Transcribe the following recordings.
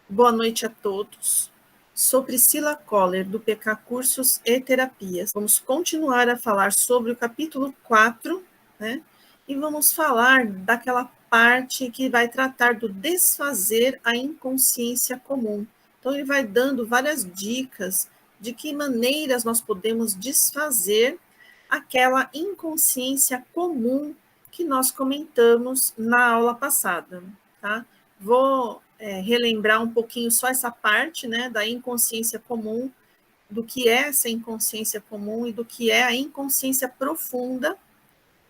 Boa noite a todos. Sou Priscila Koller, do PK Cursos e Terapias. Vamos continuar a falar sobre o capítulo 4, né? E vamos falar daquela parte que vai tratar do desfazer a inconsciência comum. Então, ele vai dando várias dicas de que maneiras nós podemos desfazer aquela inconsciência comum que nós comentamos na aula passada, tá? Vou relembrar um pouquinho só essa parte, né, da inconsciência comum, do que é essa inconsciência comum e do que é a inconsciência profunda,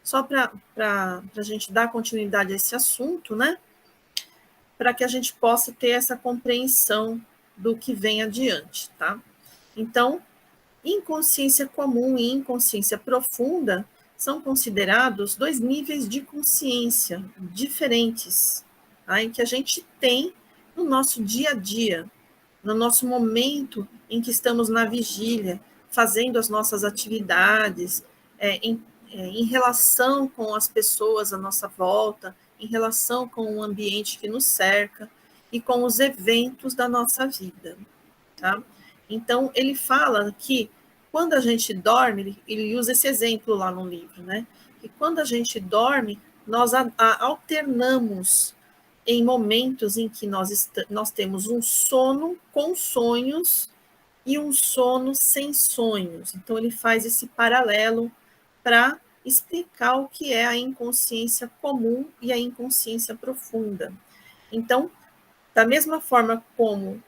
só para a gente dar continuidade a esse assunto, né, para que a gente possa ter essa compreensão do que vem adiante, tá? Então, inconsciência comum e inconsciência profunda são considerados dois níveis de consciência diferentes, tá? Em que a gente tem no nosso dia a dia, no nosso momento em que estamos na vigília, fazendo as nossas atividades, em relação com as pessoas à nossa volta, em relação com o ambiente que nos cerca e com os eventos da nossa vida, tá? Então, ele fala que quando a gente dorme, ele usa esse exemplo lá no livro, né? Que quando a gente dorme, nós alternamos em momentos em que nós temos um sono com sonhos e um sono sem sonhos. Então, ele faz esse paralelo para explicar o que é a inconsciência comum e a inconsciência profunda. Então, da mesma forma como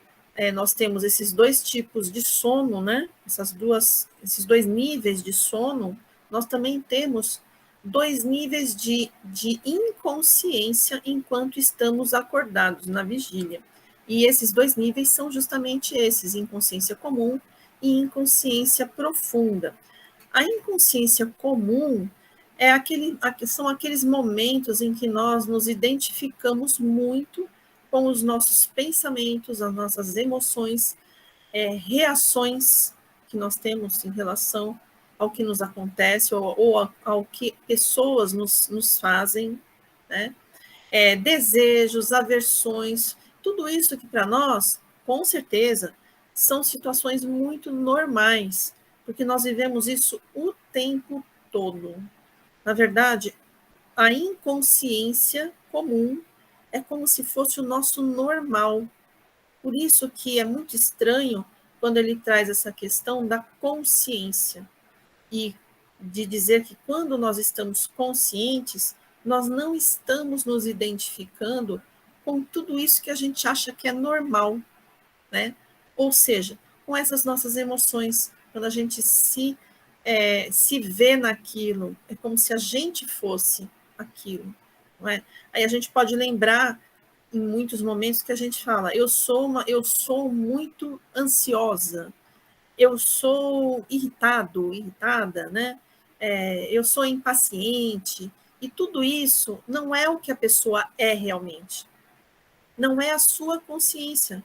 nós temos esses dois tipos de sono, né? Esses dois níveis de sono, nós também temos dois níveis de inconsciência enquanto estamos acordados na vigília. E esses dois níveis são justamente esses, inconsciência comum e inconsciência profunda. A inconsciência comum são aqueles momentos em que nós nos identificamos muito com os nossos pensamentos, as nossas emoções, reações que nós temos em relação ao que nos acontece ou ao que pessoas nos fazem, né? Desejos, aversões, tudo isso que para nós, com certeza, são situações muito normais, porque nós vivemos isso o tempo todo. Na verdade, a inconsciência comum é como se fosse o nosso normal. Por isso que é muito estranho quando ele traz essa questão da consciência e de dizer que quando nós estamos conscientes, nós não estamos nos identificando com tudo isso que a gente acha que é normal, né? Ou seja, com essas nossas emoções, quando a gente se vê naquilo, é como se a gente fosse aquilo, não é? Aí a gente pode lembrar em muitos momentos que a gente fala, eu sou muito ansiosa, eu sou irritada, né? Eu sou impaciente, e tudo isso não é o que a pessoa é realmente, não é a sua consciência.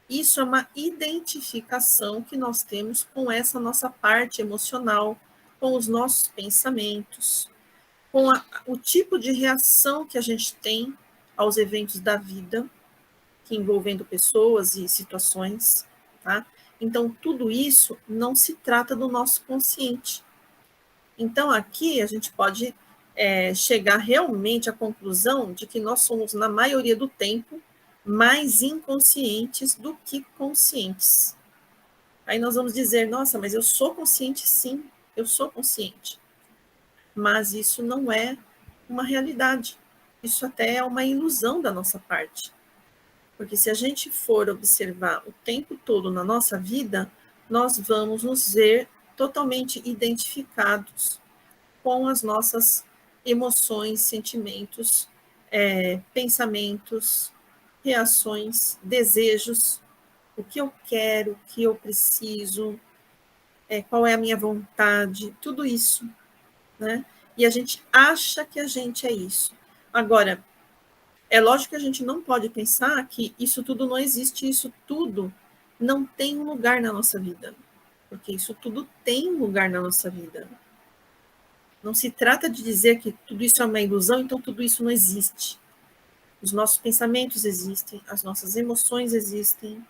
Isso é uma identificação que nós temos com essa nossa parte emocional, com os nossos pensamentos, com o tipo de reação que a gente tem aos eventos da vida, que envolvendo pessoas e situações, tá? Então, tudo isso não se trata do nosso consciente. Então, aqui a gente pode chegar realmente à conclusão de que nós somos, na maioria do tempo, mais inconscientes do que conscientes. Aí nós vamos dizer, nossa, mas eu sou consciente, sim, eu sou consciente. Mas isso não é uma realidade. Isso até é uma ilusão da nossa parte. Porque se a gente for observar o tempo todo na nossa vida, nós vamos nos ver totalmente identificados com as nossas emoções, sentimentos, pensamentos, reações, desejos, o que eu quero, o que eu preciso, qual é a minha vontade, tudo isso, né? E a gente acha que a gente é isso. Agora, é lógico que a gente não pode pensar que isso tudo não existe, isso tudo não tem um lugar na nossa vida, porque isso tudo tem um lugar na nossa vida. Não se trata de dizer que tudo isso é uma ilusão, então tudo isso não existe. Os nossos pensamentos existem, as nossas emoções existem,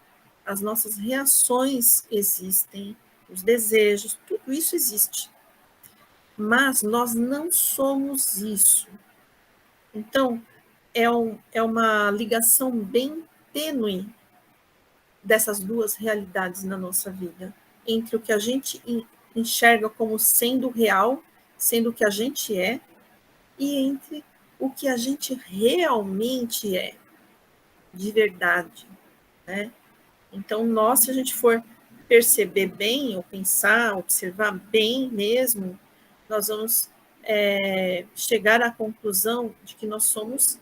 as nossas reações existem, os desejos, tudo isso existe. Mas nós não somos isso. Então, é uma ligação bem tênue dessas duas realidades na nossa vida, entre o que a gente enxerga como sendo real, sendo o que a gente é, e entre o que a gente realmente é, de verdade, né? Então, nós, se a gente for perceber bem, ou pensar, observar bem mesmo, nós vamos chegar à conclusão de que nós somos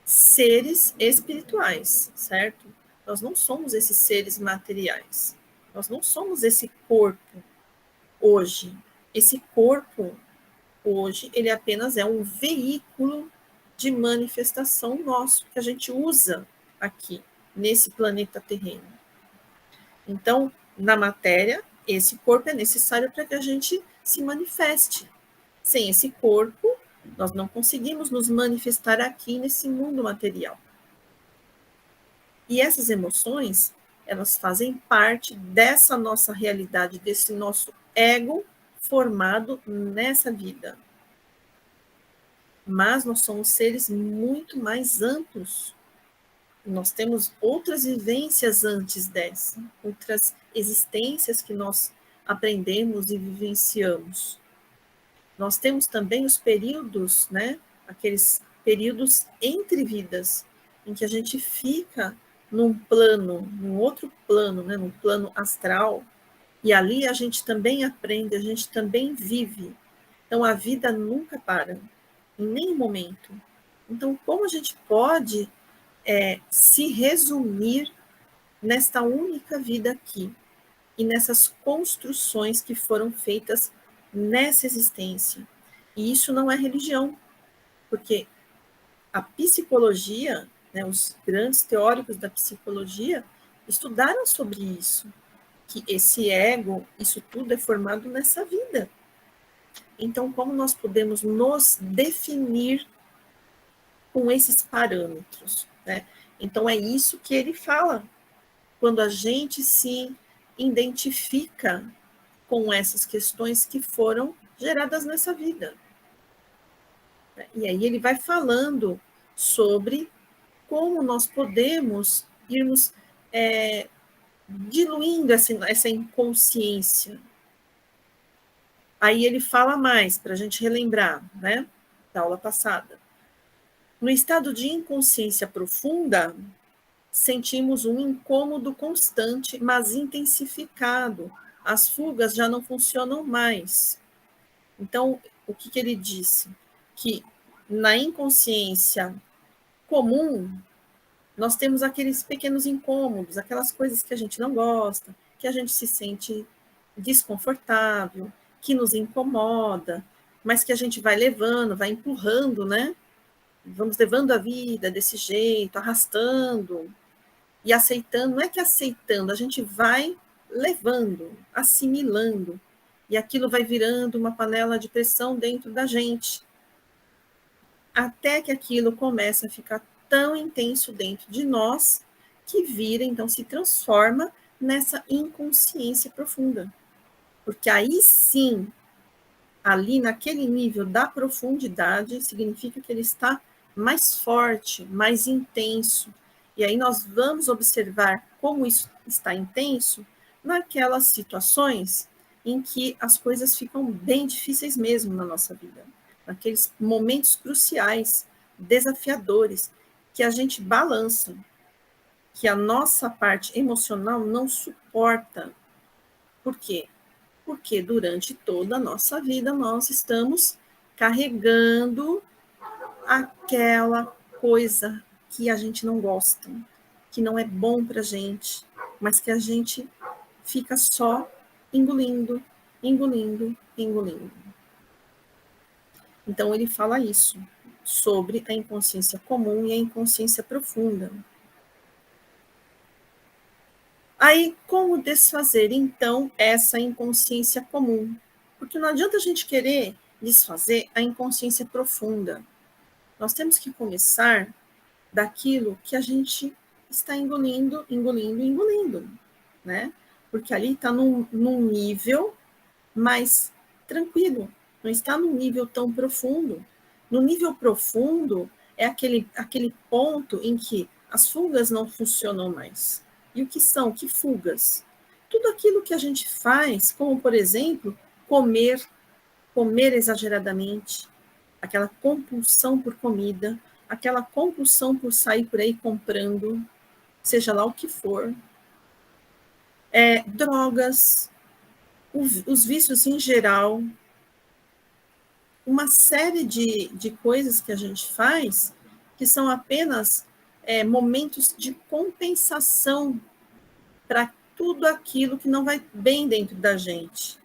seres espirituais, certo? Nós não somos esses seres materiais. Nós não somos esse corpo hoje. Esse corpo hoje, ele apenas é um veículo de manifestação nosso que a gente usa aqui nesse planeta terreno. Então, na matéria, esse corpo é necessário para que a gente se manifeste. Sem esse corpo, nós não conseguimos nos manifestar aqui nesse mundo material. E essas emoções, elas fazem parte dessa nossa realidade, desse nosso ego formado nessa vida. Mas nós somos seres muito mais amplos. Nós temos outras vivências antes dessa, outras existências que nós aprendemos e vivenciamos. Nós temos também os períodos, né? Aqueles períodos entre vidas, em que a gente fica num plano, num outro plano, né? Num plano astral, e ali a gente também aprende, a gente também vive. Então a vida nunca para, em nenhum momento. Então, como a gente pode se resumir nesta única vida aqui e nessas construções que foram feitas nessa existência? E isso não é religião, porque a psicologia, né, os grandes teóricos da psicologia estudaram sobre isso, que esse ego, isso tudo é formado nessa vida. Então, como nós podemos nos definir com esses parâmetros, né? Então, é isso que ele fala, quando a gente se identifica com essas questões que foram geradas nessa vida. E aí ele vai falando sobre como nós podemos irmos diluindo essa inconsciência. Aí ele fala mais, para a gente relembrar, né, da aula passada. No estado de inconsciência profunda, sentimos um incômodo constante, mas intensificado. As fugas já não funcionam mais. Então, o que ele disse? Que na inconsciência comum, nós temos aqueles pequenos incômodos, aquelas coisas que a gente não gosta, que a gente se sente desconfortável, que nos incomoda, mas que a gente vai levando, vai empurrando, né? Vamos levando a vida desse jeito, arrastando e aceitando. Não é que aceitando, a gente vai levando, assimilando, e aquilo vai virando uma panela de pressão dentro da gente, até que aquilo começa a ficar tão intenso dentro de nós que vira, então se transforma nessa inconsciência profunda. Porque aí sim, ali naquele nível da profundidade, significa que ele está mais forte, mais intenso. E aí nós vamos observar como isso está intenso naquelas situações em que as coisas ficam bem difíceis mesmo na nossa vida, naqueles momentos cruciais, desafiadores, que a gente balança, que a nossa parte emocional não suporta. Por quê? Porque durante toda a nossa vida nós estamos carregando aquela coisa que a gente não gosta, que não é bom para a gente, mas que a gente fica só engolindo, engolindo, engolindo. Então ele fala isso, sobre a inconsciência comum e a inconsciência profunda. Aí, como desfazer, então, essa inconsciência comum? Porque não adianta a gente querer desfazer a inconsciência profunda. Nós temos que começar daquilo que a gente está engolindo, engolindo, né? Porque ali está num nível mais tranquilo, não está num nível tão profundo. No nível profundo é aquele ponto em que as fugas não funcionam mais. E o que são? Que fugas? Tudo aquilo que a gente faz, como, por exemplo, comer exageradamente, aquela compulsão por comida, aquela compulsão por sair por aí comprando, seja lá o que for, drogas, os vícios em geral, uma série de coisas que a gente faz que são apenas momentos de compensação para tudo aquilo que não vai bem dentro da gente.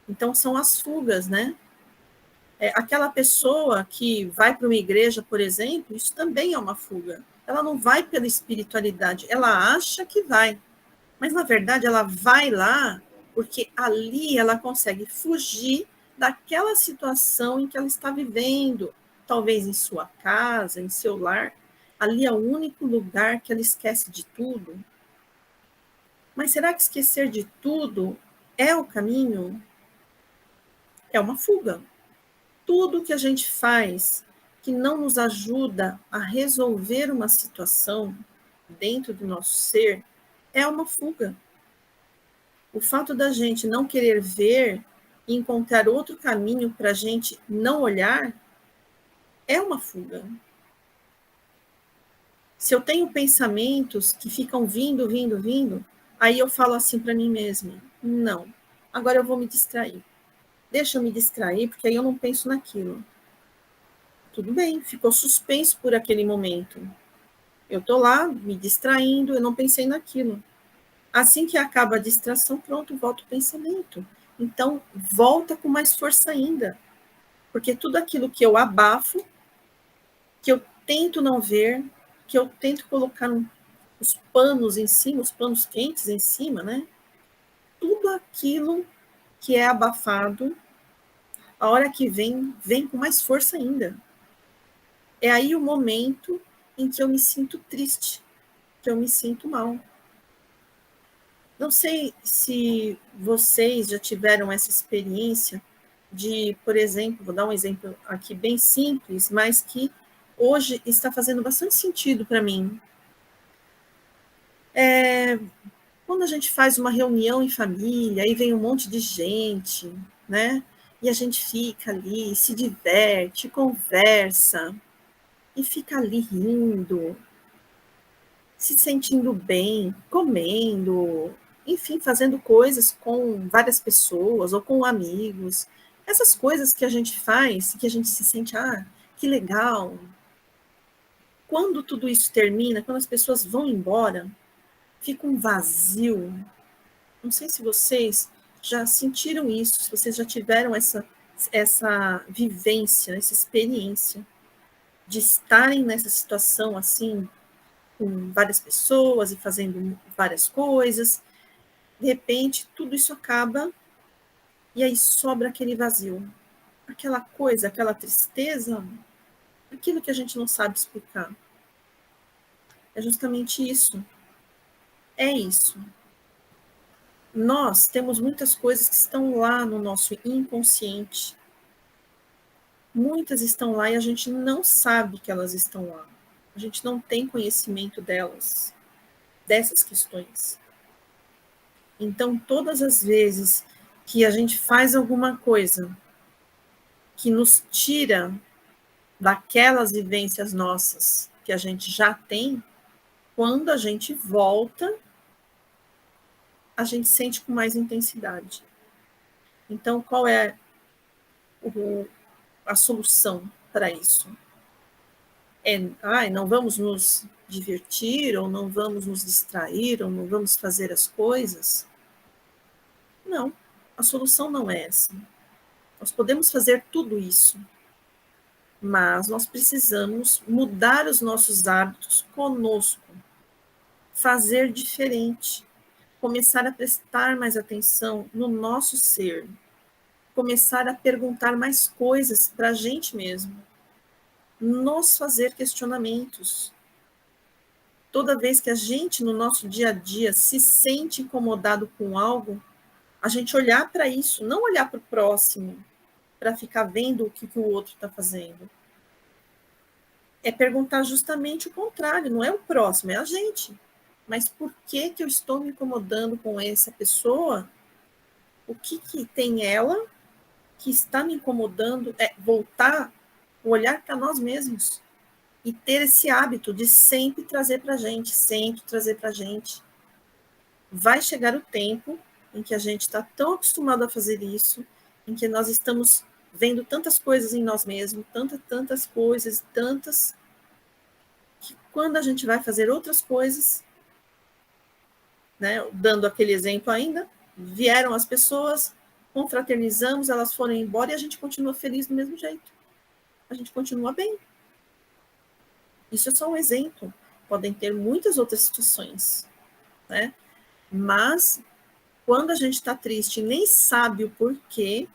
Então, são as fugas, né? Aquela pessoa que vai para uma igreja, por exemplo, isso também é uma fuga. Ela não vai pela espiritualidade, ela acha que vai, mas na verdade ela vai lá porque ali ela consegue fugir daquela situação em que ela está vivendo, talvez em sua casa, em seu lar. Ali é o único lugar que ela esquece de tudo. Mas será que esquecer de tudo é o caminho? É uma fuga. Tudo que a gente faz que não nos ajuda a resolver uma situação dentro do nosso ser é uma fuga. O fato da gente não querer ver e encontrar outro caminho para a gente não olhar é uma fuga. Se eu tenho pensamentos que ficam vindo, aí eu falo assim para mim mesma: não, agora eu vou me distrair. Deixa eu me distrair, porque aí eu não penso naquilo. Tudo bem, ficou suspenso por aquele momento. Eu estou lá me distraindo, eu não pensei naquilo. Assim que acaba a distração, pronto, volta o pensamento. Então, volta com mais força ainda. Porque tudo aquilo que eu abafo, que eu tento não ver, que eu tento colocar os panos em cima, os panos quentes em cima, né? Tudo aquilo que é abafado, a hora que vem com mais força ainda. É aí o momento em que eu me sinto triste, que eu me sinto mal. Não sei se vocês já tiveram essa experiência de, por exemplo, vou dar um exemplo aqui bem simples, mas que hoje está fazendo bastante sentido para mim. Quando a gente faz uma reunião em família, aí vem um monte de gente, né? E a gente fica ali, se diverte, conversa, e fica ali rindo, se sentindo bem, comendo, enfim, fazendo coisas com várias pessoas ou com amigos. Essas coisas que a gente faz, que a gente se sente, que legal. Quando tudo isso termina, quando as pessoas vão embora, fica um vazio. Não sei se vocês já sentiram isso, se vocês já tiveram essa vivência, essa experiência de estarem nessa situação assim, com várias pessoas e fazendo várias coisas. De repente, tudo isso acaba e aí sobra aquele vazio. Aquela coisa, aquela tristeza, aquilo que a gente não sabe explicar. É justamente isso. É isso. Nós temos muitas coisas que estão lá no nosso inconsciente. Muitas estão lá e a gente não sabe que elas estão lá. A gente não tem conhecimento delas, dessas questões. Então, todas as vezes que a gente faz alguma coisa que nos tira daquelas vivências nossas que a gente já tem, quando a gente volta, a gente sente com mais intensidade. Então, qual é a solução para isso? Não vamos nos divertir, ou não vamos nos distrair, ou não vamos fazer as coisas? Não, a solução não é essa. Nós podemos fazer tudo isso, mas nós precisamos mudar os nossos hábitos conosco, fazer diferente, começar a prestar mais atenção no nosso ser, começar a perguntar mais coisas para a gente mesmo, nos fazer questionamentos. toda vez que a gente, no nosso dia a dia, se sente incomodado com algo, a gente olhar para isso, não olhar para o próximo, para ficar vendo o que o outro está fazendo. É perguntar justamente o contrário, não é o próximo, é a gente. Mas por que eu estou me incomodando com essa pessoa? O que tem ela que está me incomodando? É voltar o olhar para nós mesmos e ter esse hábito de sempre trazer para a gente, sempre trazer para a gente. Vai chegar o tempo em que a gente está tão acostumado a fazer isso, em que nós estamos vendo tantas coisas em nós mesmos, tantas coisas, tantas, que quando a gente vai fazer outras coisas, né, dando aquele exemplo ainda, vieram as pessoas, confraternizamos, elas foram embora e a gente continua feliz do mesmo jeito. A gente continua bem. Isso é só um exemplo. Podem ter muitas outras situações, né? Mas quando a gente está triste e nem sabe o porquê,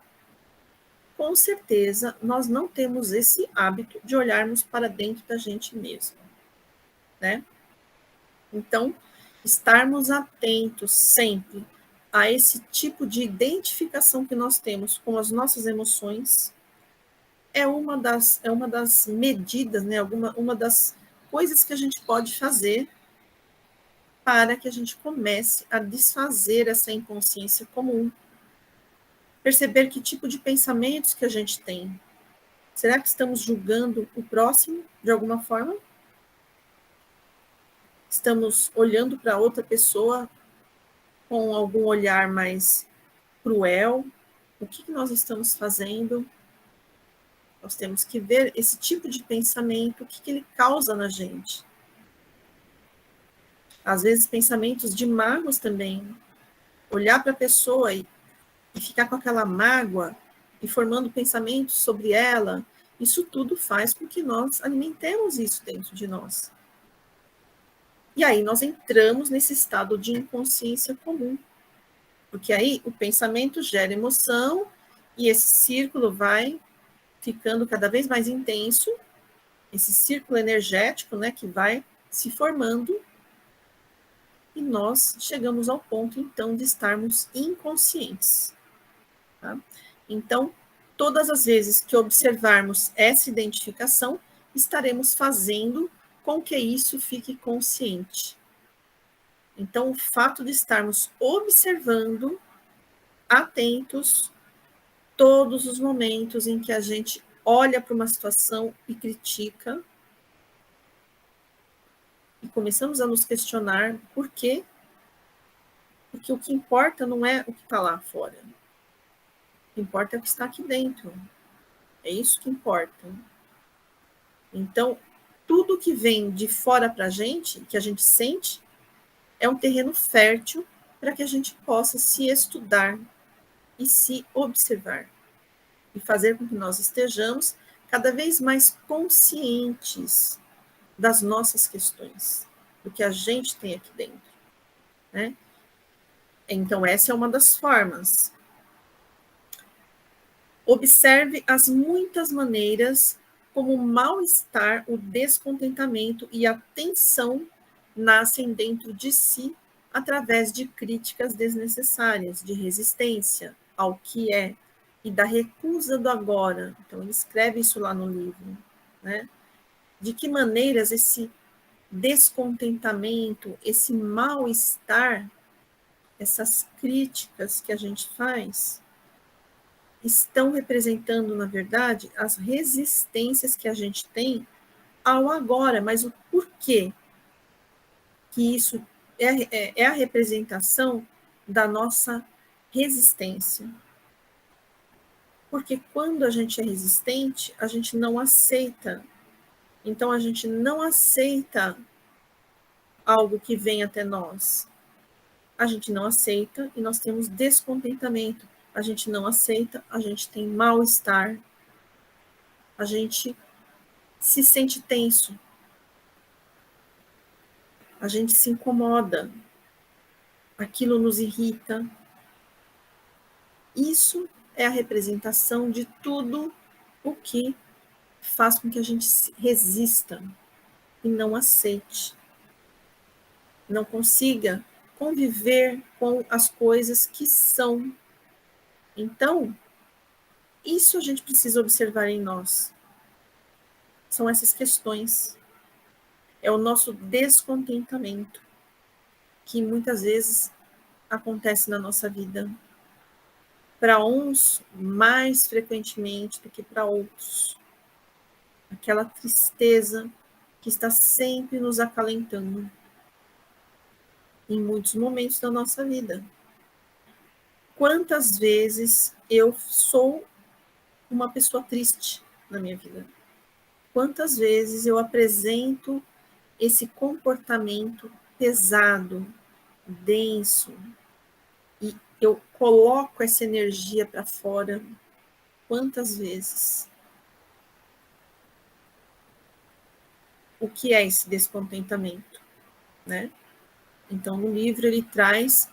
com certeza nós não temos esse hábito de olharmos para dentro da gente mesmo, né? Então, estarmos atentos sempre a esse tipo de identificação que nós temos com as nossas emoções é uma das medidas, né? Uma das coisas que a gente pode fazer para que a gente comece a desfazer essa inconsciência comum. Perceber que tipo de pensamentos que a gente tem. Será que estamos julgando o próximo de alguma forma? Estamos olhando para outra pessoa com algum olhar mais cruel? O que nós estamos fazendo? Nós temos que ver esse tipo de pensamento, o que ele causa na gente. Às vezes, pensamentos de mágoas também. Olhar para a pessoa e ficar com aquela mágoa e formando pensamentos sobre ela, isso tudo faz com que nós alimentemos isso dentro de nós. E aí nós entramos nesse estado de inconsciência comum. Porque aí o pensamento gera emoção e esse círculo vai ficando cada vez mais intenso, esse círculo energético, né, que vai se formando e nós chegamos ao ponto, então, de estarmos inconscientes. Tá? Então, todas as vezes que observarmos essa identificação, estaremos fazendo com que isso fique consciente. Então, o fato de estarmos observando, atentos, todos os momentos em que a gente olha para uma situação e critica, e começamos a nos questionar por quê? Porque o que importa não é o que está lá fora. O que importa é o que está aqui dentro. É isso que importa. Então, tudo que vem de fora para a gente, que a gente sente, é um terreno fértil para que a gente possa se estudar e se observar. E fazer com que nós estejamos cada vez mais conscientes das nossas questões, do que a gente tem aqui dentro, né? Então, essa é uma das formas. Observe as muitas maneiras como o mal-estar, o descontentamento e a tensão nascem dentro de si através de críticas desnecessárias, de resistência ao que é e da recusa do agora. Então, ele escreve isso lá no livro, né? De que maneiras esse descontentamento, esse mal-estar, essas críticas que a gente faz, estão representando, na verdade, as resistências que a gente tem ao agora, mas o porquê que isso é a representação da nossa resistência. Porque quando a gente é resistente, a gente não aceita. Então, a gente não aceita algo que vem até nós. A gente não aceita e nós temos descontentamento. A gente não aceita, a gente tem mal-estar. A gente se sente tenso. A gente se incomoda. Aquilo nos irrita. Isso é a representação de tudo o que faz com que a gente resista e não aceite. não consiga conviver com as coisas que são. Então, isso a gente precisa observar em nós. São essas questões. É o nosso descontentamento, que muitas vezes acontece na nossa vida. Para uns, mais frequentemente do que para outros. Aquela tristeza que está sempre nos acalentando em muitos momentos da nossa vida. Quantas vezes eu sou uma pessoa triste na minha vida? Quantas vezes eu apresento esse comportamento pesado, denso, e eu coloco essa energia para fora? Quantas vezes? O que é esse descontentamento, né? Então, no livro ele traz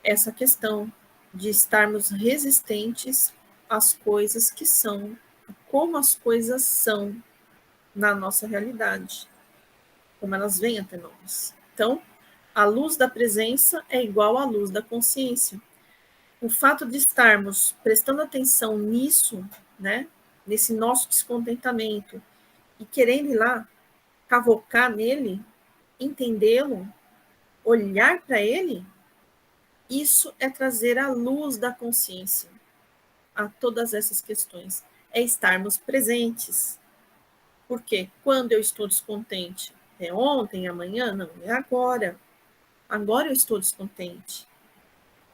essa questão de estarmos resistentes às coisas que são, como as coisas são na nossa realidade, como elas vêm até nós. Então, a luz da presença é igual à luz da consciência. O fato de estarmos prestando atenção nisso, né, nesse nosso descontentamento, e querendo ir lá cavocar nele, entendê-lo, olhar para ele, isso é trazer a luz da consciência a todas essas questões. É estarmos presentes. Porque quando eu estou descontente, é ontem, amanhã? Não, é agora. Agora eu estou descontente.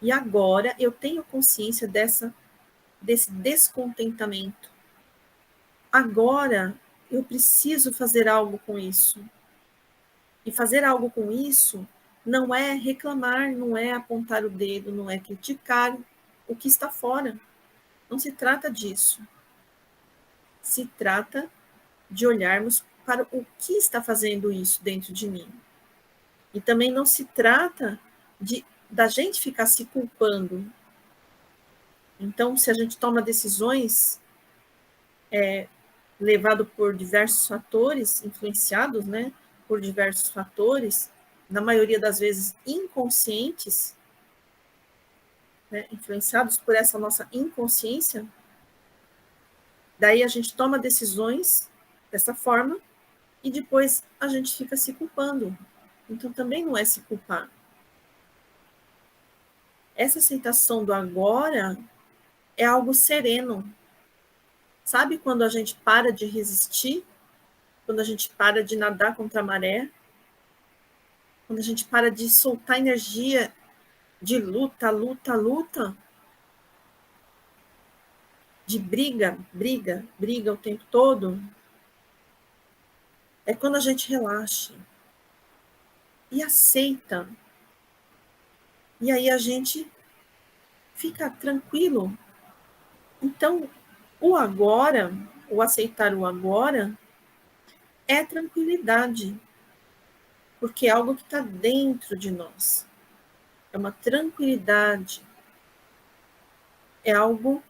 E agora eu tenho consciência desse descontentamento. Agora eu preciso fazer algo com isso. E fazer algo com isso não é reclamar, não é apontar o dedo, não é criticar o que está fora. Não se trata disso. Se trata de olharmos para o que está fazendo isso dentro de mim. E também não se trata da gente ficar se culpando. Então, se a gente toma decisões levado por diversos fatores, influenciados, né, por diversos fatores, na maioria das vezes inconscientes, né, influenciados por essa nossa inconsciência, daí a gente toma decisões dessa forma e depois a gente fica se culpando. Então também não é se culpar. Essa aceitação do agora é algo sereno. Sabe quando a gente para de resistir? Quando a gente para de nadar contra a maré? Quando a gente para de soltar energia de luta, luta, luta? De briga, briga, briga o tempo todo? É quando a gente relaxa e aceita. E aí a gente fica tranquilo. Então, o agora, o aceitar o agora, é tranquilidade, porque é algo que está dentro de nós. É uma tranquilidade, é algo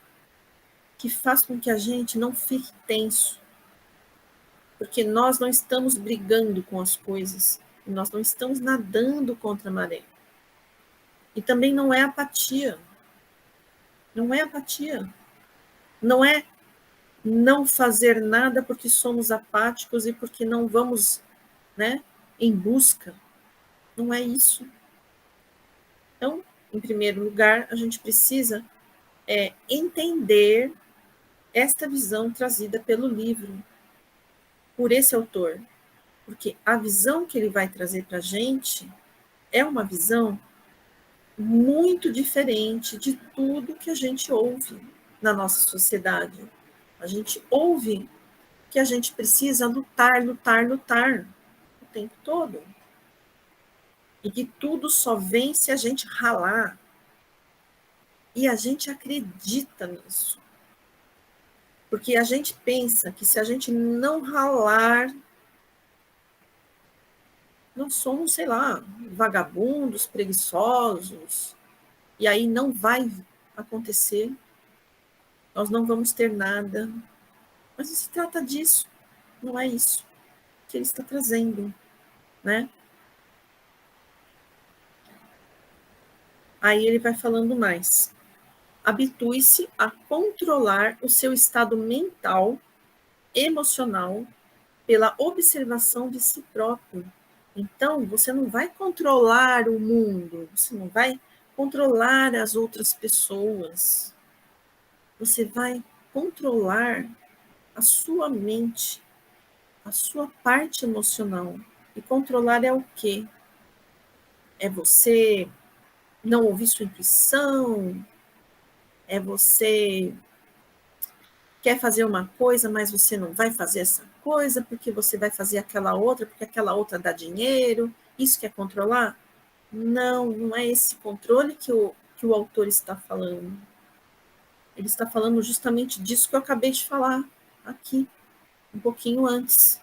que faz com que a gente não fique tenso, porque nós não estamos brigando com as coisas, nós não estamos nadando contra a maré. E também não é apatia, não é apatia, não é não fazer nada porque somos apáticos e porque não vamos, né, em busca. Não é isso. Então, em primeiro lugar, a gente precisa entender esta visão trazida pelo livro, por esse autor. Porque a visão que ele vai trazer para a gente é uma visão muito diferente de tudo que a gente ouve na nossa sociedade. A gente ouve que a gente precisa lutar, lutar, lutar o tempo todo. E que tudo só vem se a gente ralar. E a gente acredita nisso. Porque a gente pensa que se a gente não ralar, nós somos, sei lá, vagabundos, preguiçosos, e aí não vai acontecer, nós não vamos ter nada. Mas não se trata disso, não é isso que ele está trazendo, né? Aí ele vai falando mais. Habitue-se a controlar o seu estado mental, emocional, pela observação de si próprio. Então, você não vai controlar o mundo, você não vai controlar as outras pessoas. Você vai controlar a sua mente, a sua parte emocional. E controlar é o quê? É você não ouvir sua intuição, é você quer fazer uma coisa, mas você não vai fazer essa coisa porque você vai fazer aquela outra, porque aquela outra dá dinheiro. Isso quer controlar? Não, não é esse controle que o autor está falando. Ele está falando justamente disso que eu acabei de falar aqui, um pouquinho antes.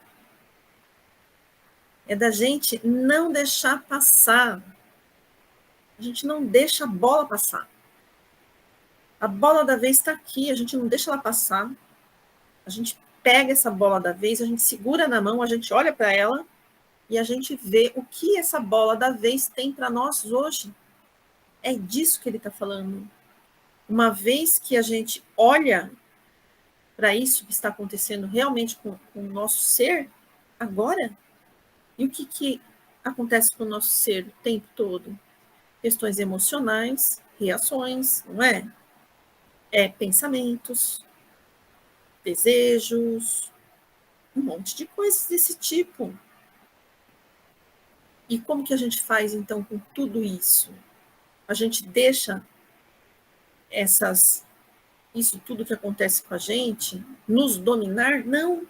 É da gente não deixar passar. A gente não deixa a bola passar. A bola da vez está aqui, a gente não deixa ela passar. A gente pega essa bola da vez, a gente segura na mão, a gente olha para ela e a gente vê o que essa bola da vez tem para nós hoje. É disso que ele está falando. Uma vez que a gente olha para isso que está acontecendo realmente com o nosso ser agora, e o que acontece com o nosso ser o tempo todo? Questões emocionais, reações, não é? Pensamentos, desejos, um monte de coisas desse tipo. E como que a gente faz, então, com tudo isso? A gente deixa isso tudo que acontece com a gente nos dominar? Não.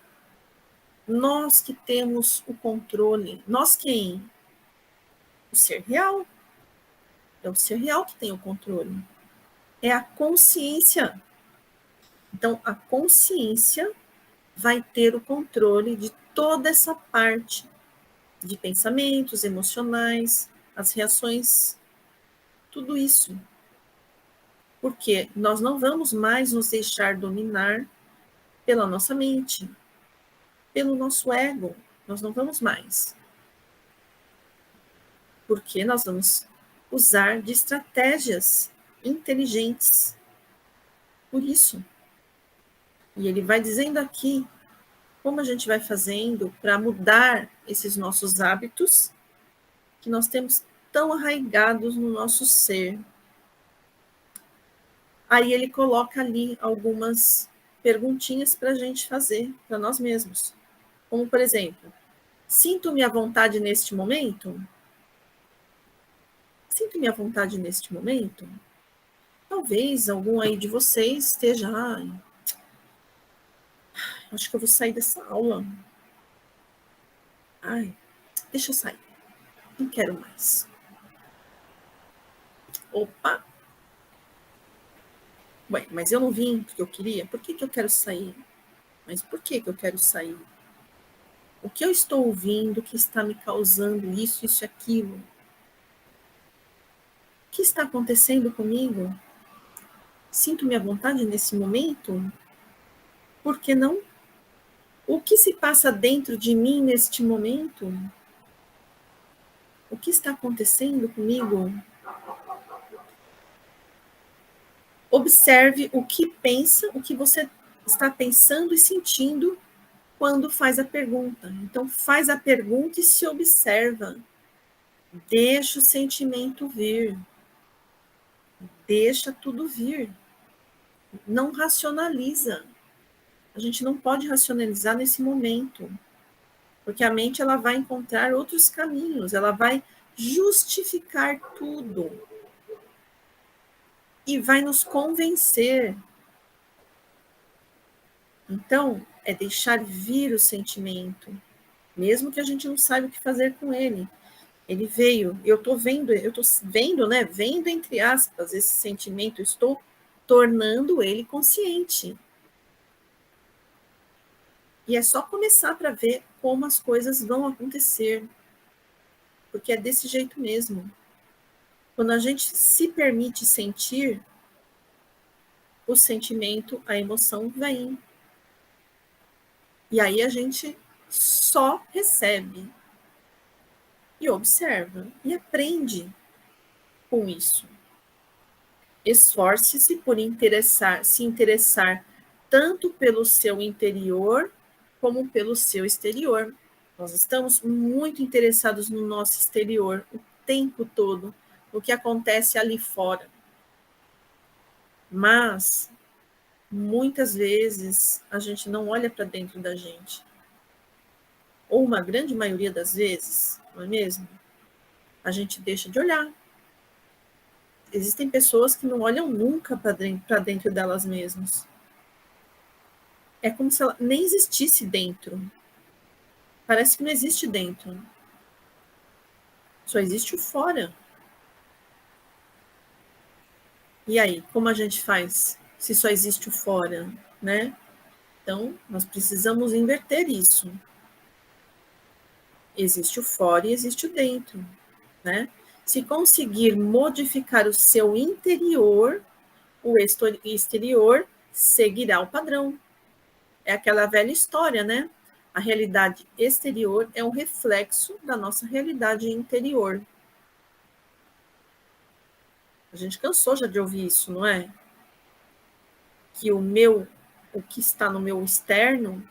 Nós que temos o controle. Nós quem? O ser real. É o ser real que tem o controle. É a consciência. Então, a consciência vai ter o controle de toda essa parte de pensamentos, emocionais, as reações, tudo isso. Porque nós não vamos mais nos deixar dominar pela nossa mente, pelo nosso ego. Nós não vamos mais. Porque nós vamos usar de estratégias inteligentes. Por isso. E ele vai dizendo aqui como a gente vai fazendo para mudar esses nossos hábitos que nós temos tão arraigados no nosso ser. Aí ele coloca ali algumas perguntinhas para a gente fazer para nós mesmos. Como, por exemplo, sinto-me à vontade neste momento? Sinto-me à vontade neste momento? Talvez algum aí de vocês esteja, acho que eu vou sair dessa aula. Deixa eu sair. Não quero mais. Opa! Ué, mas eu não vim porque eu queria. Por que eu quero sair? Mas por que eu quero sair? O que eu estou ouvindo que está me causando isso, isso e aquilo? O que está acontecendo comigo? Sinto-me à vontade nesse momento? Por que não? O que se passa dentro de mim neste momento? O que está acontecendo comigo? Observe o que pensa, o que você está pensando e sentindo quando faz a pergunta. Então, faz a pergunta e se observa. Deixa o sentimento vir. Deixa tudo vir. Não racionaliza. A gente não pode racionalizar nesse momento, porque a mente ela vai encontrar outros caminhos, ela vai justificar tudo e vai nos convencer. Então, é deixar vir o sentimento, mesmo que a gente não saiba o que fazer com ele. Ele veio, eu estou vendo, né? Vendo entre aspas esse sentimento, eu estou tornando ele consciente. E é só começar para ver como as coisas vão acontecer. Porque é desse jeito mesmo. Quando a gente se permite sentir, o sentimento, a emoção vem. E aí a gente só recebe. E observa. E aprende com isso. Esforce-se por se interessar tanto pelo seu interior como pelo seu exterior. Nós estamos muito interessados no nosso exterior o tempo todo, no que acontece ali fora. Mas, muitas vezes, a gente não olha para dentro da gente. Ou uma grande maioria das vezes, não é mesmo? A gente deixa de olhar. Existem pessoas que não olham nunca para dentro delas mesmas. É como se ela nem existisse dentro. Parece que não existe dentro. Só existe o fora. E aí, como a gente faz se só existe o fora, né? Então, nós precisamos inverter isso. Existe o fora e existe o dentro, né? Se conseguir modificar o seu interior, o exterior seguirá o padrão. É aquela velha história, né? A realidade exterior é um reflexo da nossa realidade interior. A gente cansou já de ouvir isso, não é? Que o que está no meu externo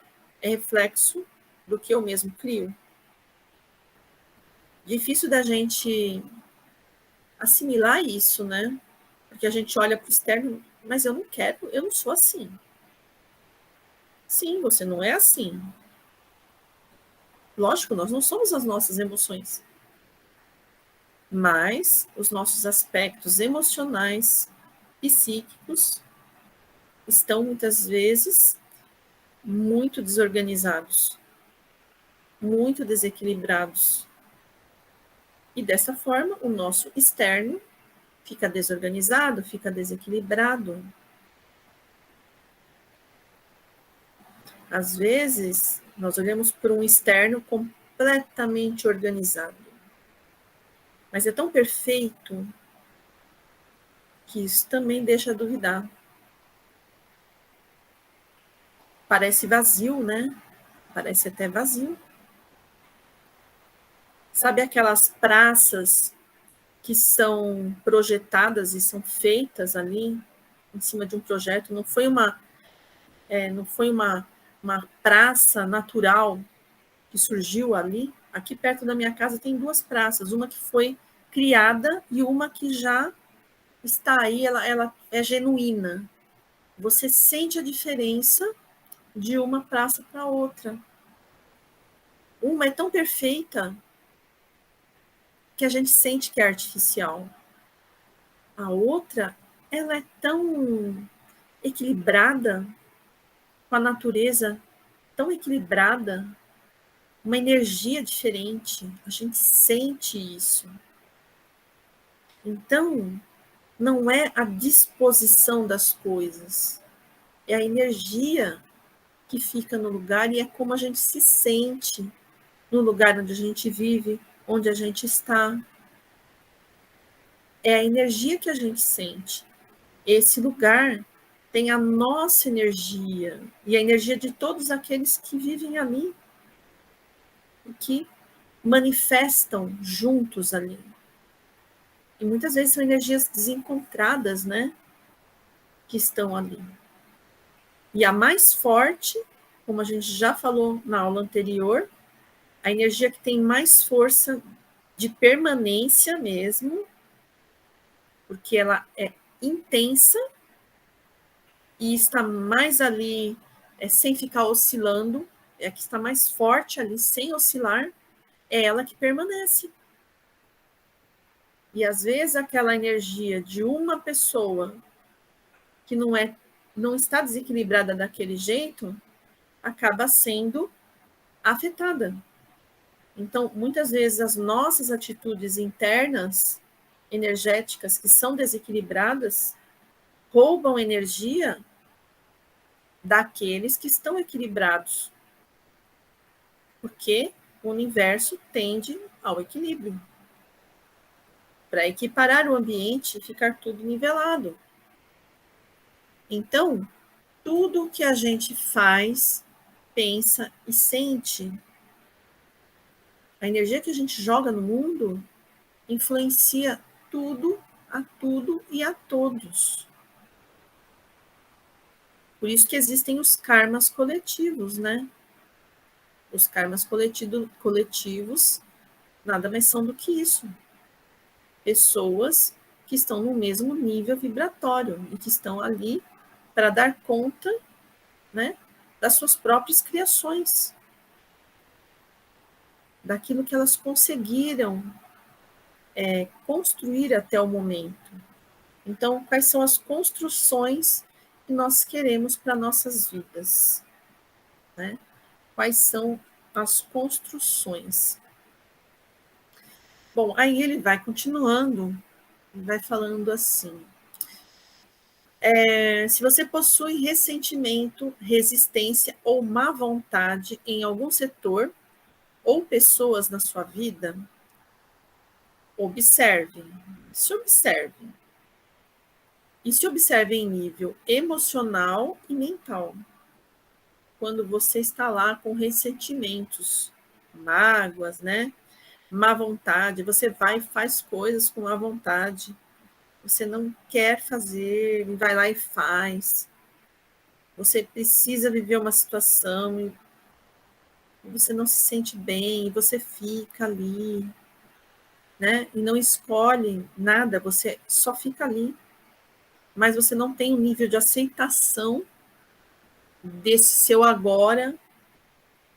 é reflexo do que eu mesmo crio. Difícil da gente assimilar isso, né? Porque a gente olha para o externo, mas eu não quero, eu não sou assim. Sim, você não é assim. Lógico, nós não somos as nossas emoções. Mas os nossos aspectos emocionais, psíquicos, estão muitas vezes muito desorganizados, muito desequilibrados. E dessa forma, o nosso externo fica desorganizado, fica desequilibrado. Às vezes, nós olhamos para um externo completamente organizado. Mas é tão perfeito que isso também deixa a duvidar. Parece vazio, né? Parece até vazio. Sabe aquelas praças que são projetadas e são feitas ali em cima de um projeto? Não foi uma praça natural que surgiu ali. Aqui perto da minha casa tem duas praças, uma que foi criada e uma que já está aí, ela é genuína. Você sente a diferença de uma praça para outra. Uma é tão perfeita que a gente sente que é artificial. A outra, ela é tão equilibrada, com a natureza tão equilibrada, uma energia diferente. A gente sente isso. Então, não é a disposição das coisas, é a energia que fica no lugar e é como a gente se sente no lugar onde a gente vive, onde a gente está. É a energia que a gente sente. Esse lugar tem a nossa energia e a energia de todos aqueles que vivem ali, que manifestam juntos ali. E muitas vezes são energias desencontradas, né? Que estão ali. E a mais forte, como a gente já falou na aula anterior, a energia que tem mais força de permanência mesmo, porque ela é intensa e está mais ali, sem ficar oscilando, é a que está mais forte ali, sem oscilar, é ela que permanece. E às vezes aquela energia de uma pessoa que não está desequilibrada daquele jeito, acaba sendo afetada. Então, muitas vezes as nossas atitudes internas, energéticas, que são desequilibradas, roubam energia daqueles que estão equilibrados. Porque o universo tende ao equilíbrio. Para equiparar o ambiente e ficar tudo nivelado. Então, tudo que a gente faz, pensa e sente, a energia que a gente joga no mundo influencia tudo a tudo e a todos. Por isso que existem os karmas coletivos, né? Os karmas coletivos nada mais são do que isso. Pessoas que estão no mesmo nível vibratório e que estão ali para dar conta, né, das suas próprias criações, daquilo que elas conseguiram construir até o momento. Então, quais são as construções que nós queremos para nossas vidas, né? Quais são as construções? Bom, aí ele vai continuando, vai falando assim: se você possui ressentimento, resistência ou má vontade em algum setor ou pessoas na sua vida, observe, se observe. E se observe em nível emocional e mental. Quando você está lá com ressentimentos, mágoas, né? Má vontade, você vai e faz coisas com má vontade. Você não quer fazer, vai lá e faz. Você precisa viver uma situação e você não se sente bem, e você fica ali, né? E não escolhe nada, você só fica ali. Mas você não tem um nível de aceitação desse seu agora,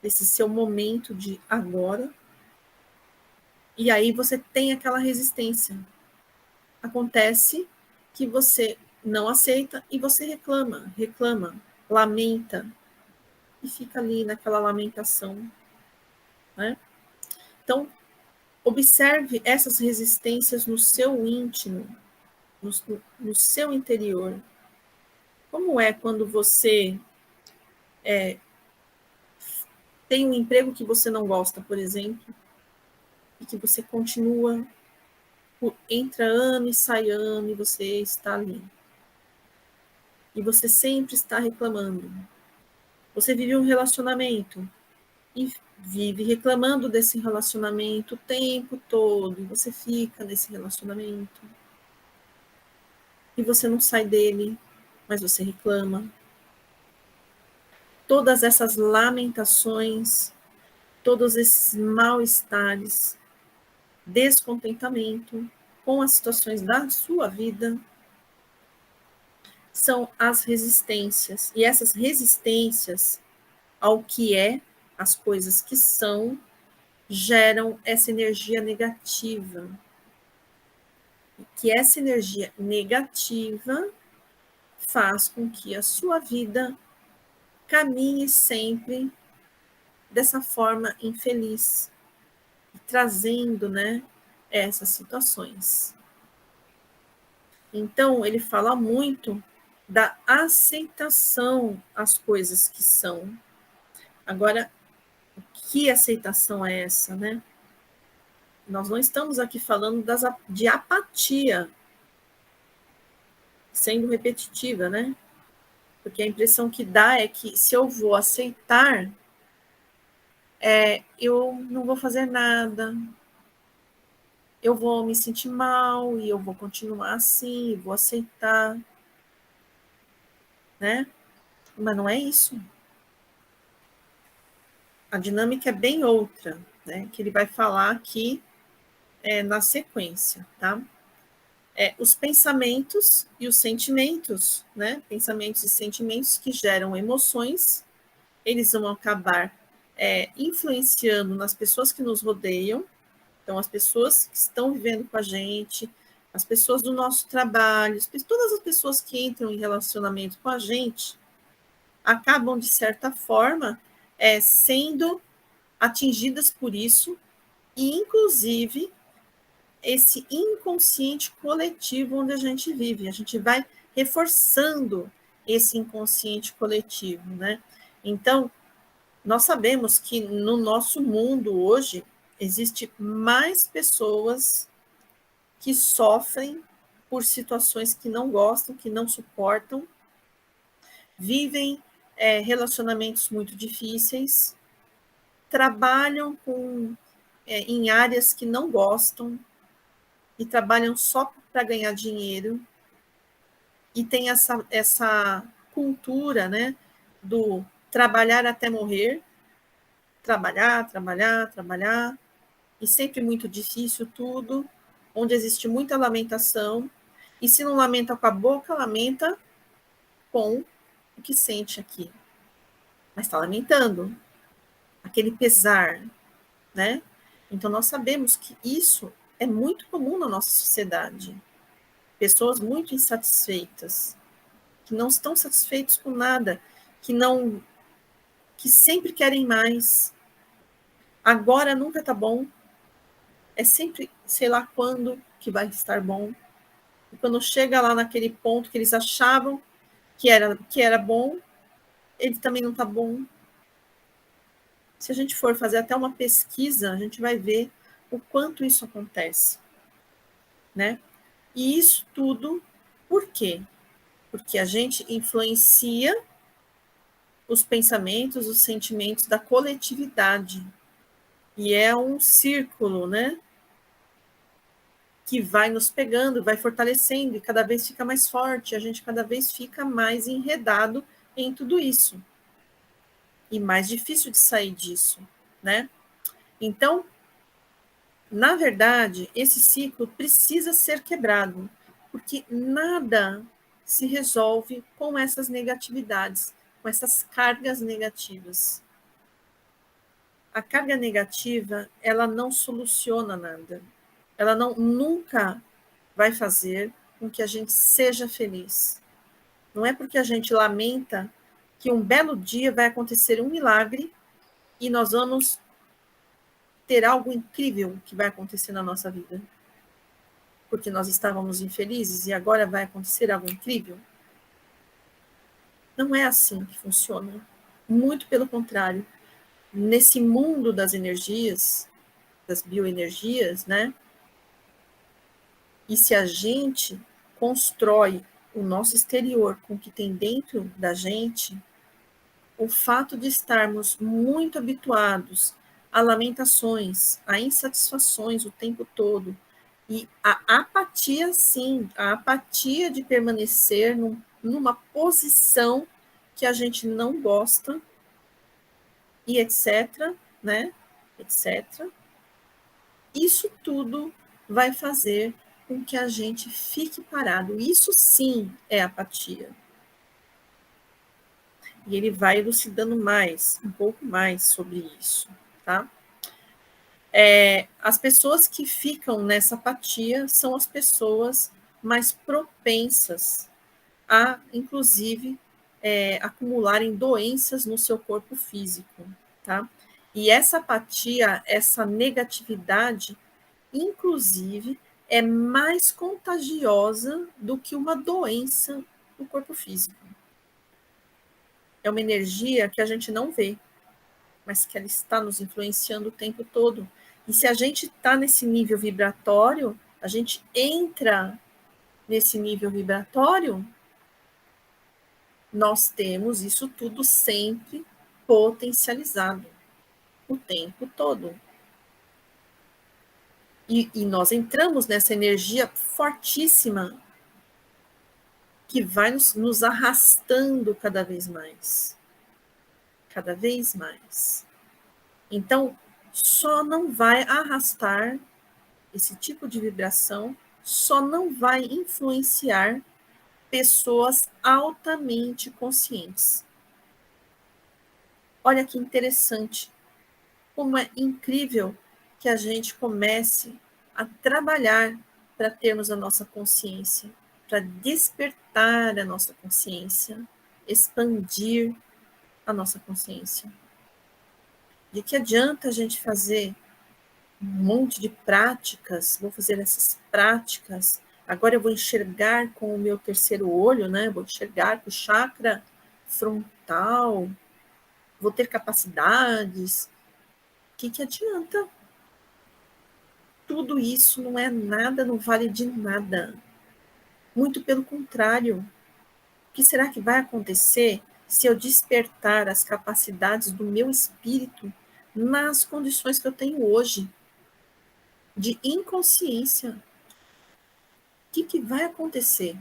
desse seu momento de agora. E aí você tem aquela resistência. Acontece que você não aceita e você reclama, lamenta, e fica ali naquela lamentação, né? Então, observe essas resistências no seu íntimo, no seu interior. Como é quando você tem um emprego que você não gosta, por exemplo, e que você continua, entra ano e sai ano, e você está ali. E você sempre está reclamando. Você vive um relacionamento e vive reclamando desse relacionamento o tempo todo, e você fica nesse relacionamento. E você não sai dele, mas você reclama. Todas essas lamentações, todos esses mal-estares, descontentamento com as situações da sua vida, são as resistências. E essas resistências ao que é, as coisas que são, geram essa energia negativa. E que essa energia negativa faz com que a sua vida caminhe sempre dessa forma infeliz, trazendo, né, essas situações. Então, ele fala muito da aceitação às coisas que são. Agora, que aceitação é essa, né? Nós não estamos aqui falando de apatia, sendo repetitiva, né? Porque a impressão que dá é que se eu vou aceitar, eu não vou fazer nada, eu vou me sentir mal e eu vou continuar assim, vou aceitar, né? Mas não é isso. A dinâmica é bem outra, né? Que ele vai falar aqui na sequência, tá? Os pensamentos e os sentimentos, né? Pensamentos e sentimentos que geram emoções, eles vão acabar influenciando nas pessoas que nos rodeiam. Então, as pessoas que estão vivendo com a gente, as pessoas do nosso trabalho, todas as pessoas que entram em relacionamento com a gente, acabam, de certa forma, sendo atingidas por isso, e, inclusive, esse inconsciente coletivo onde a gente vive. A gente vai reforçando esse inconsciente coletivo, né? Então, nós sabemos que no nosso mundo hoje existe mais pessoas que sofrem por situações que não gostam, que não suportam, vivem relacionamentos muito difíceis, trabalham em áreas que não gostam e trabalham só para ganhar dinheiro e tem essa cultura, né, do trabalhar até morrer, trabalhar, trabalhar, trabalhar, e sempre muito difícil tudo, onde existe muita lamentação, e se não lamenta com a boca, lamenta com o que sente aqui. Mas está lamentando, aquele pesar, né? Então nós sabemos que isso é muito comum na nossa sociedade. Pessoas muito insatisfeitas, que não estão satisfeitos com nada, que sempre querem mais. Agora nunca está bom. É sempre, sei lá quando que vai estar bom. E quando chega lá naquele ponto que eles achavam que era bom, ele também não está bom. Se a gente for fazer até uma pesquisa, a gente vai ver o quanto isso acontece, né? E isso tudo, por quê? Porque a gente influencia os pensamentos, os sentimentos da coletividade. E é um círculo, né? Que vai nos pegando, vai fortalecendo, e cada vez fica mais forte, a gente cada vez fica mais enredado em tudo isso. E mais difícil de sair disso, né? Então, na verdade, esse ciclo precisa ser quebrado, porque nada se resolve com essas negatividades, com essas cargas negativas. A carga negativa, ela não soluciona nada. Ela nunca vai fazer com que a gente seja feliz. Não é porque a gente lamenta que um belo dia vai acontecer um milagre e nós vamos ter algo incrível que vai acontecer na nossa vida. Porque nós estávamos infelizes e agora vai acontecer algo incrível. Não é assim que funciona. Muito pelo contrário. Nesse mundo das energias, das bioenergias, né? E se a gente constrói o nosso exterior com o que tem dentro da gente, o fato de estarmos muito habituados a lamentações, a insatisfações o tempo todo, e a apatia, sim, a apatia de permanecer numa posição que a gente não gosta, e etc., né? Etc. Isso tudo vai fazer com que a gente fique parado. Isso sim é apatia. E ele vai elucidando mais, um pouco mais sobre isso, tá? As pessoas que ficam nessa apatia são as pessoas mais propensas a, inclusive, acumularem doenças no seu corpo físico, tá? E essa apatia, essa negatividade, inclusive, é mais contagiosa do que uma doença no corpo físico. É uma energia que a gente não vê, mas que ela está nos influenciando o tempo todo. E se a gente está nesse nível vibratório, a gente entra nesse nível vibratório, nós temos isso tudo sempre potencializado o tempo todo. E nós entramos nessa energia fortíssima que vai nos arrastando cada vez mais. Cada vez mais. Então, só não vai arrastar esse tipo de vibração, só não vai influenciar pessoas altamente conscientes. Olha que interessante, como é incrível que a gente comece a trabalhar para termos a nossa consciência, para despertar a nossa consciência, expandir a nossa consciência. De que adianta a gente fazer um monte de práticas, vou fazer essas práticas, agora eu vou enxergar com o meu terceiro olho, né? Vou enxergar com o chakra frontal, vou ter capacidades. O que adianta? Tudo isso não é nada, não vale de nada. Muito pelo contrário. O que será que vai acontecer se eu despertar as capacidades do meu espírito nas condições que eu tenho hoje, de inconsciência? O que vai acontecer?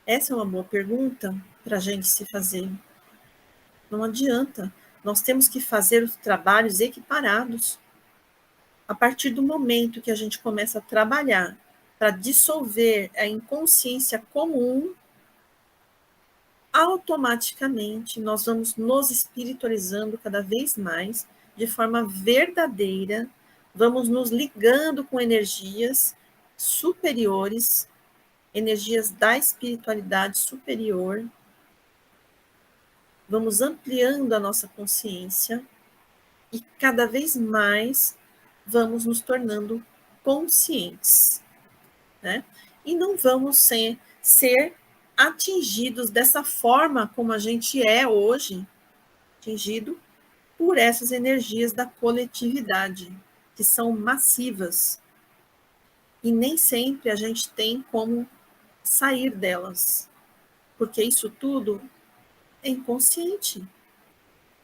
Essa é uma boa pergunta para a gente se fazer. Não adianta. Nós temos que fazer os trabalhos equiparados. A partir do momento que a gente começa a trabalhar para dissolver a inconsciência comum, automaticamente nós vamos nos espiritualizando cada vez mais, de forma verdadeira, vamos nos ligando com energias superiores, energias da espiritualidade superior, vamos ampliando a nossa consciência e cada vez mais vamos nos tornando conscientes, né? E não vamos ser atingidos dessa forma como a gente é hoje, atingido por essas energias da coletividade, que são massivas. E nem sempre a gente tem como sair delas, porque isso tudo é inconsciente.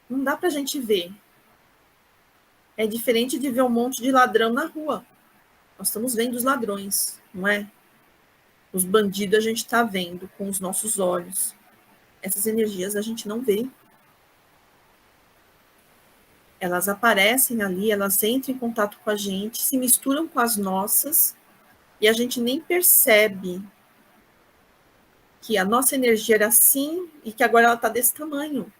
Não dá para a gente ver. É diferente de ver um monte de ladrão na rua. Nós estamos vendo os ladrões, não é? Os bandidos a gente está vendo com os nossos olhos. Essas energias a gente não vê. Elas aparecem ali, elas entram em contato com a gente, se misturam com as nossas, e a gente nem percebe que a nossa energia era assim e que agora ela está desse tamanho.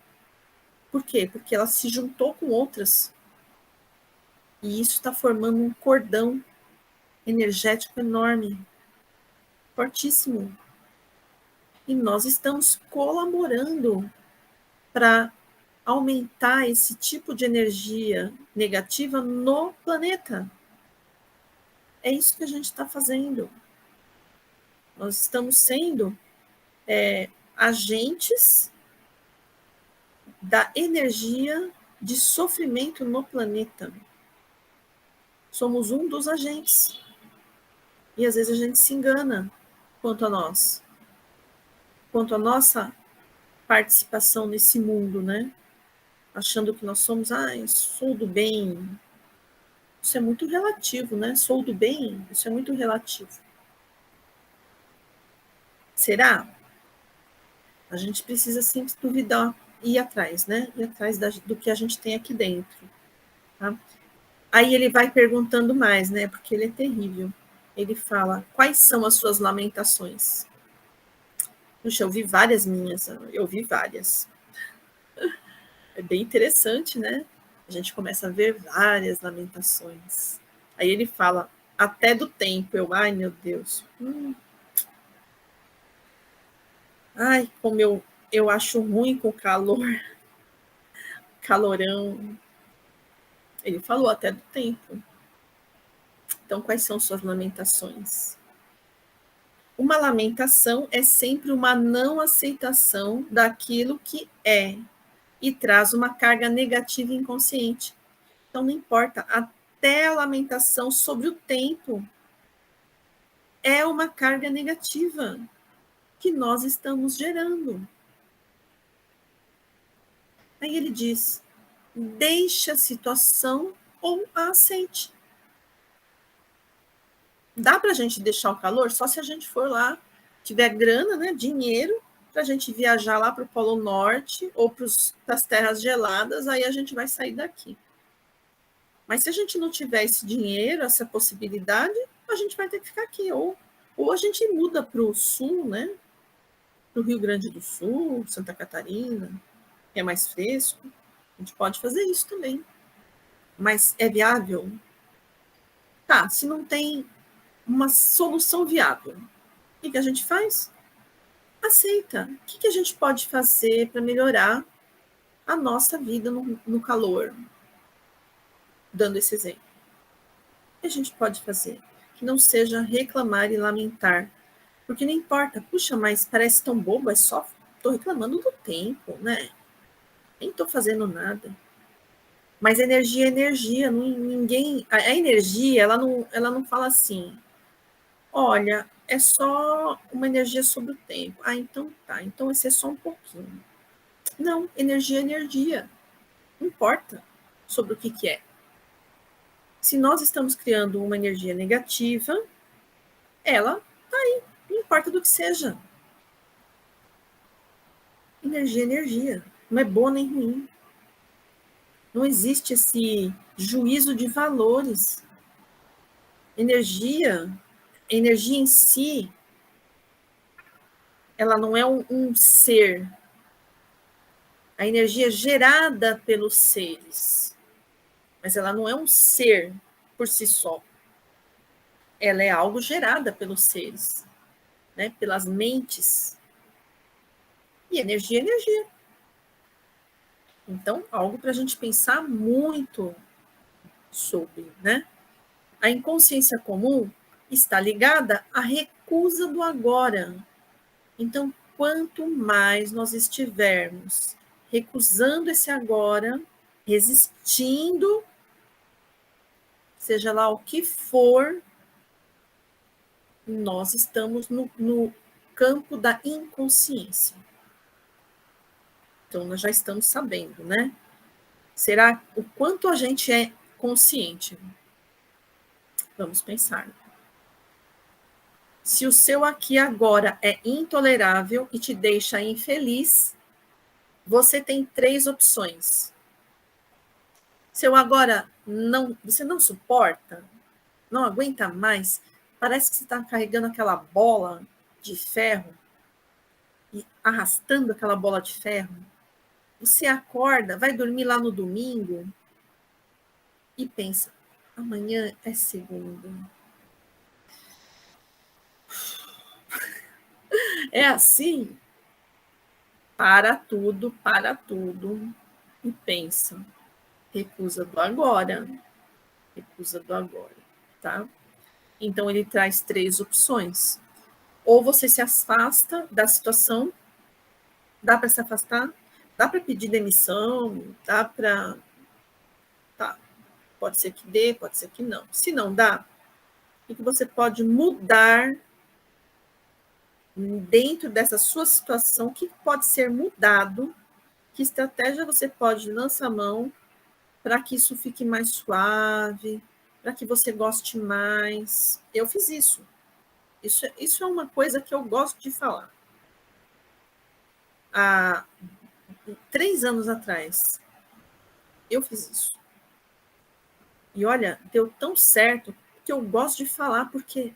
Por quê? Porque ela se juntou com outras. E isso está formando um cordão energético enorme, fortíssimo. E nós estamos colaborando para aumentar esse tipo de energia negativa no planeta. É isso que a gente está fazendo. Nós estamos sendo agentes da energia de sofrimento no planeta. Somos um dos agentes. E às vezes a gente se engana quanto a nós, quanto a nossa participação nesse mundo, né? Achando que nós somos, sou do bem. Isso é muito relativo, né? Sou do bem, isso é muito relativo. Será? A gente precisa sempre duvidar, ir atrás, né? Ir atrás do que a gente tem aqui dentro. Tá? Aí ele vai perguntando mais, né? Porque ele é terrível. Ele fala, quais são as suas lamentações? Puxa, eu vi várias minhas, eu vi várias. É bem interessante, né? A gente começa a ver várias lamentações. Aí ele fala, até do tempo. Ai, meu Deus. Ai, como eu acho ruim com o calor. Calorão. Ele falou até do tempo. Então, quais são suas lamentações? Uma lamentação é sempre uma não aceitação daquilo que é e traz uma carga negativa inconsciente. Então, não importa, até a lamentação sobre o tempo é uma carga negativa que nós estamos gerando. Aí ele diz, deixe a situação ou a aceite. Dá para a gente deixar o calor só se a gente for lá, tiver grana, né, dinheiro, para a gente viajar lá para o Polo Norte ou para as terras geladas, aí a gente vai sair daqui. Mas se a gente não tiver esse dinheiro, essa possibilidade, a gente vai ter que ficar aqui. Ou a gente muda para o sul, né? Para o Rio Grande do Sul, Santa Catarina, que é mais fresco. A gente pode fazer isso também. Mas é viável? Tá, se não tem uma solução viável, o que a gente faz? Aceita. O que a gente pode fazer para melhorar a nossa vida no calor? Dando esse exemplo. O que a gente pode fazer? Que não seja reclamar e lamentar. Porque não importa, puxa, mas parece tão bobo, é só estou reclamando do tempo, né? Nem estou fazendo nada. Mas energia é energia, ninguém. A energia, ela não fala assim, olha, é só uma energia sobre o tempo. Então tá, então vai ser só um pouquinho. Não, energia é energia. Não importa sobre o que é. Se nós estamos criando uma energia negativa, ela está aí, não importa do que seja. Energia é energia, não é boa nem ruim. Não existe esse juízo de valores. Energia em si, ela não é um ser. A energia é gerada pelos seres, mas ela não é um ser por si só. Ela é algo gerada pelos seres, né? Pelas mentes. E energia é energia. Então, algo para a gente pensar muito sobre, né? A inconsciência comum está ligada à recusa do agora. Então, quanto mais nós estivermos recusando esse agora, resistindo, seja lá o que for, nós estamos no campo da inconsciência. Então, nós já estamos sabendo, né? Será o quanto a gente é consciente? Vamos pensar. Se o seu aqui agora é intolerável e te deixa infeliz, você tem 3 opções. Seu agora não, você não suporta, não aguenta mais, parece que você está carregando aquela bola de ferro e arrastando aquela bola de ferro. Você acorda, vai dormir lá no domingo e pensa, amanhã é segunda. É assim? Para tudo e pensa. Recusa do agora. Recusa do agora, tá? Então, ele traz 3 opções. Ou você se afasta da situação, dá para se afastar, dá para pedir demissão, dá para... Tá, pode ser que dê, pode ser que não. Se não dá, o que você pode mudar dentro dessa sua situação, o que pode ser mudado, que estratégia você pode lançar a mão para que isso fique mais suave, para que você goste mais. Eu fiz isso. Isso é uma coisa que eu gosto de falar. Há 3 anos atrás, eu fiz isso. E olha, deu tão certo que eu gosto de falar, porque,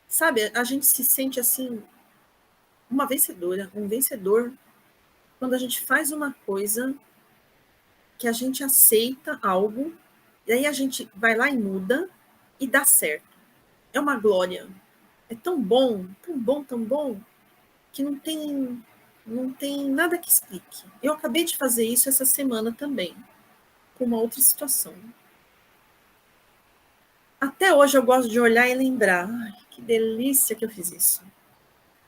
sabe, a gente se sente assim, uma vencedora, um vencedor, quando a gente faz uma coisa que a gente aceita algo, e aí a gente vai lá e muda e dá certo. É uma glória. É tão bom, tão bom, tão bom, que não tem nada que explique. Eu acabei de fazer isso essa semana também, com uma outra situação. Até hoje eu gosto de olhar e lembrar, ai, que delícia que eu fiz isso.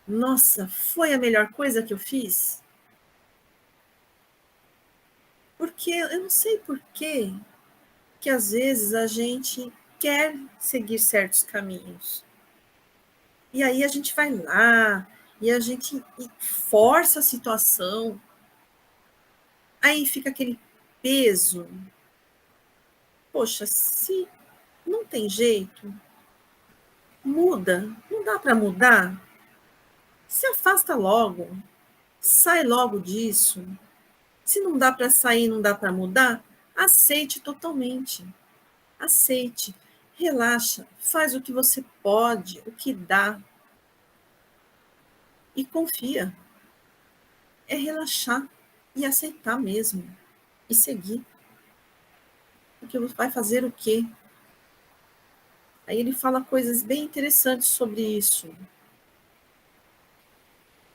Nossa, foi a melhor coisa que eu fiz? Porque eu não sei por quê que às vezes a gente quer seguir certos caminhos. E aí a gente vai lá e a gente força a situação. Aí fica aquele peso. Poxa, se não tem jeito, muda. Não dá para mudar? Se afasta logo. Sai logo disso. Se não dá para sair, não dá para mudar, aceite totalmente. Aceite. Relaxa. Faz o que você pode, o que dá. E confia. É relaxar e aceitar mesmo. E seguir. Porque vai fazer o quê? Aí ele fala coisas bem interessantes sobre isso.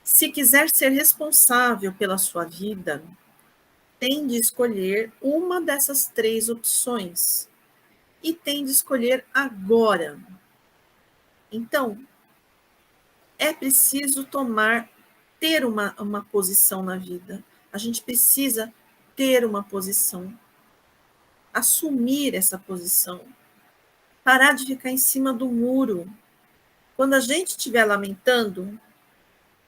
Se quiser ser responsável pela sua vida, tem de escolher uma dessas 3 opções. E tem de escolher agora. Então, é preciso ter uma posição na vida. A gente precisa ter uma posição. Assumir essa posição. Parar de ficar em cima do muro. Quando a gente estiver lamentando,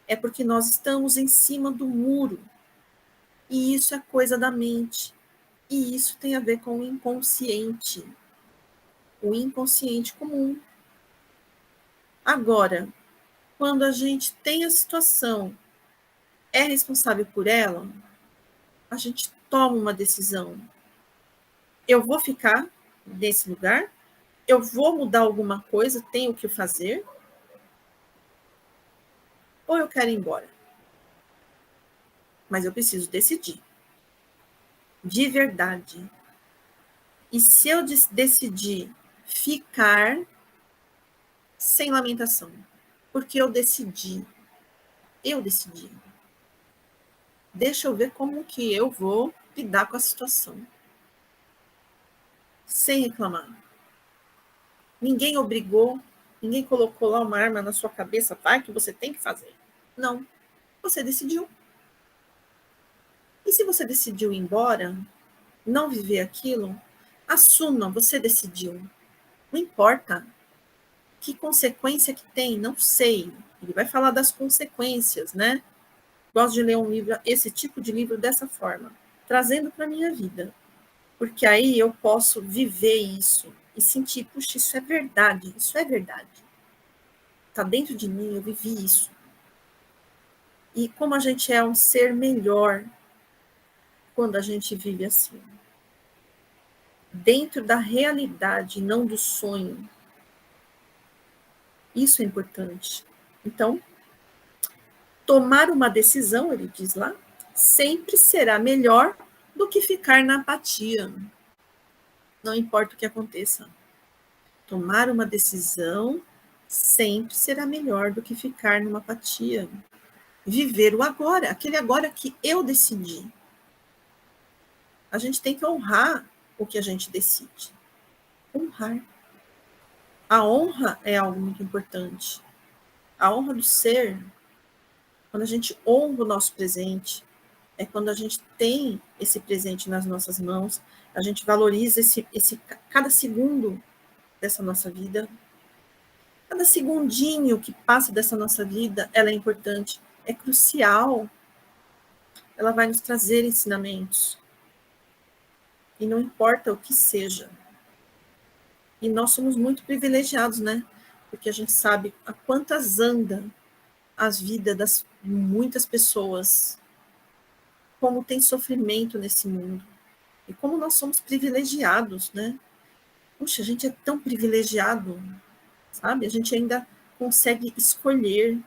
é porque nós estamos em cima do muro. E isso é coisa da mente. E isso tem a ver com o inconsciente. o inconsciente comum. Agora, quando a gente tem a situação, é responsável por ela, a gente toma uma decisão. Eu vou ficar nesse lugar? Eu vou mudar alguma coisa? Tenho que fazer? Ou eu quero ir embora? Mas eu preciso decidir. De verdade. E se eu decidir ficar, sem lamentação, porque eu decidi. Deixa eu ver como que eu vou lidar com a situação. Sem reclamar. Ninguém obrigou, ninguém colocou lá uma arma na sua cabeça, vai que você tem que fazer. Não, você decidiu. E se você decidiu ir embora, não viver aquilo, assuma, você decidiu. Não importa que consequência que tem, não sei. Ele vai falar das consequências, né? Gosto de ler um livro, esse tipo de livro dessa forma, trazendo para a minha vida. Porque aí eu posso viver isso e sentir, puxa, isso é verdade, isso é verdade. Está dentro de mim, eu vivi isso. E como a gente é um ser melhor quando a gente vive assim. Dentro da realidade, não do sonho. Isso é importante. Então, tomar uma decisão, ele diz lá, sempre será melhor do que ficar na apatia. Não importa o que aconteça. Tomar uma decisão sempre será melhor do que ficar numa apatia. Viver o agora, aquele agora que eu decidi. A gente tem que honrar o que a gente decide. Honrar. A honra é algo muito importante. A honra do ser, quando a gente honra o nosso presente, é quando a gente tem esse presente nas nossas mãos, a gente valoriza cada segundo dessa nossa vida. Cada segundinho que passa dessa nossa vida, ela é importante, é crucial. Ela vai nos trazer ensinamentos. E não importa o que seja. E nós somos muito privilegiados, né? Porque a gente sabe a quantas anda as vidas das muitas pessoas, como tem sofrimento nesse mundo. E como nós somos privilegiados, né? Puxa, a gente é tão privilegiado, sabe? A gente ainda consegue escolher.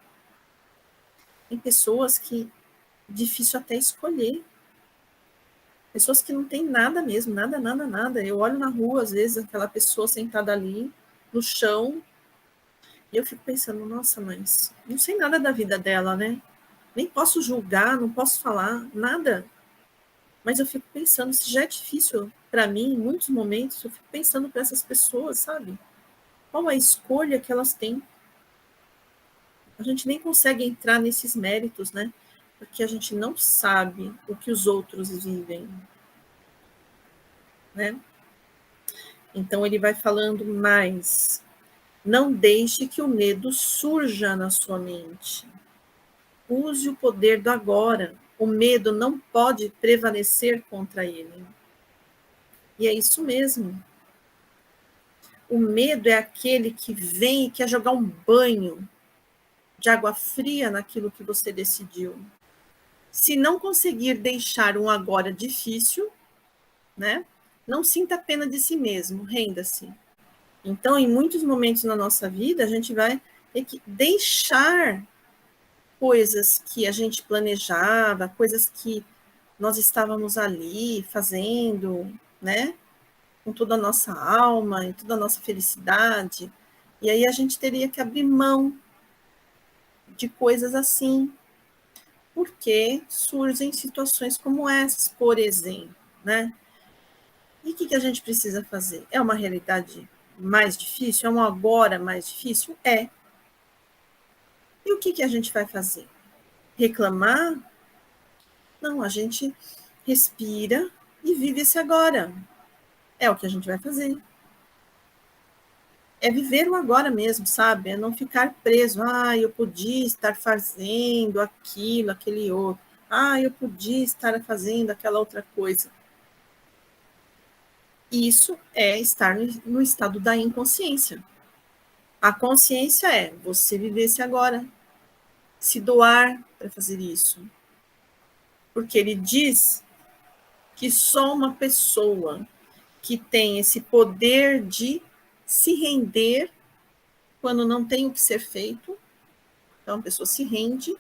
Tem pessoas que é difícil até escolher. Pessoas que não têm nada mesmo, nada, nada, nada. Eu olho na rua, às vezes, aquela pessoa sentada ali, no chão, e eu fico pensando, nossa, mas não sei nada da vida dela, né? Nem posso julgar, não posso falar, nada. Mas eu fico pensando, se já é difícil para mim, em muitos momentos, eu fico pensando para essas pessoas, sabe? Qual a escolha que elas têm? A gente nem consegue entrar nesses méritos, né? Porque a gente não sabe o que os outros vivem, né? Então ele vai falando mais. Não deixe que o medo surja na sua mente. Use o poder do agora. O medo não pode prevalecer contra ele. E é isso mesmo. O medo é aquele que vem e quer jogar um banho de água fria naquilo que você decidiu. Se não conseguir deixar um agora difícil, né? Não sinta pena de si mesmo, renda-se. Então, em muitos momentos na nossa vida, a gente vai ter que deixar coisas que a gente planejava, coisas que nós estávamos ali fazendo, né? Com toda a nossa alma, e toda a nossa felicidade. E aí a gente teria que abrir mão de coisas assim, porque surgem situações como essas, por exemplo, né? E o que a gente precisa fazer? É uma realidade mais difícil? É um agora mais difícil? É. E o que a gente vai fazer? Reclamar? Não, a gente respira e vive esse agora. É o que a gente vai fazer. É viver o agora mesmo, sabe? É não ficar preso. Ah, eu podia estar fazendo aquilo, aquele outro. Ah, eu podia estar fazendo aquela outra coisa. Isso é estar no estado da inconsciência. A consciência é você viver esse agora, se doar para fazer isso. Porque ele diz que só uma pessoa que tem esse poder de se render quando não tem o que ser feito, então a pessoa se rende,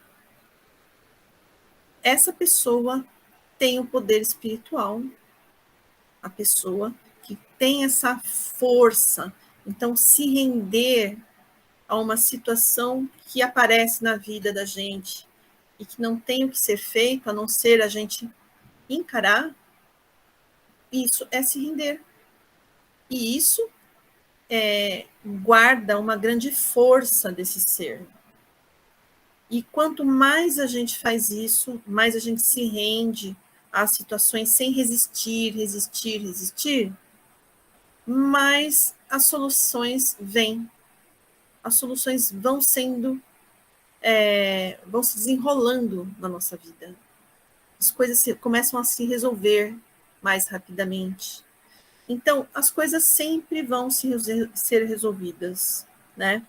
essa pessoa tem o poder espiritual, a pessoa que tem essa força. Então, se render a uma situação que aparece na vida da gente e que não tem o que ser feito, a não ser a gente encarar, isso é se render. E isso guarda uma grande força desse ser. E quanto mais a gente faz isso, mais a gente se rende às situações sem resistir, resistir, resistir, mais as soluções vêm. As soluções vão sendo, vão se desenrolando na nossa vida. As coisas começam a se resolver mais rapidamente. Então, as coisas sempre vão ser resolvidas, né?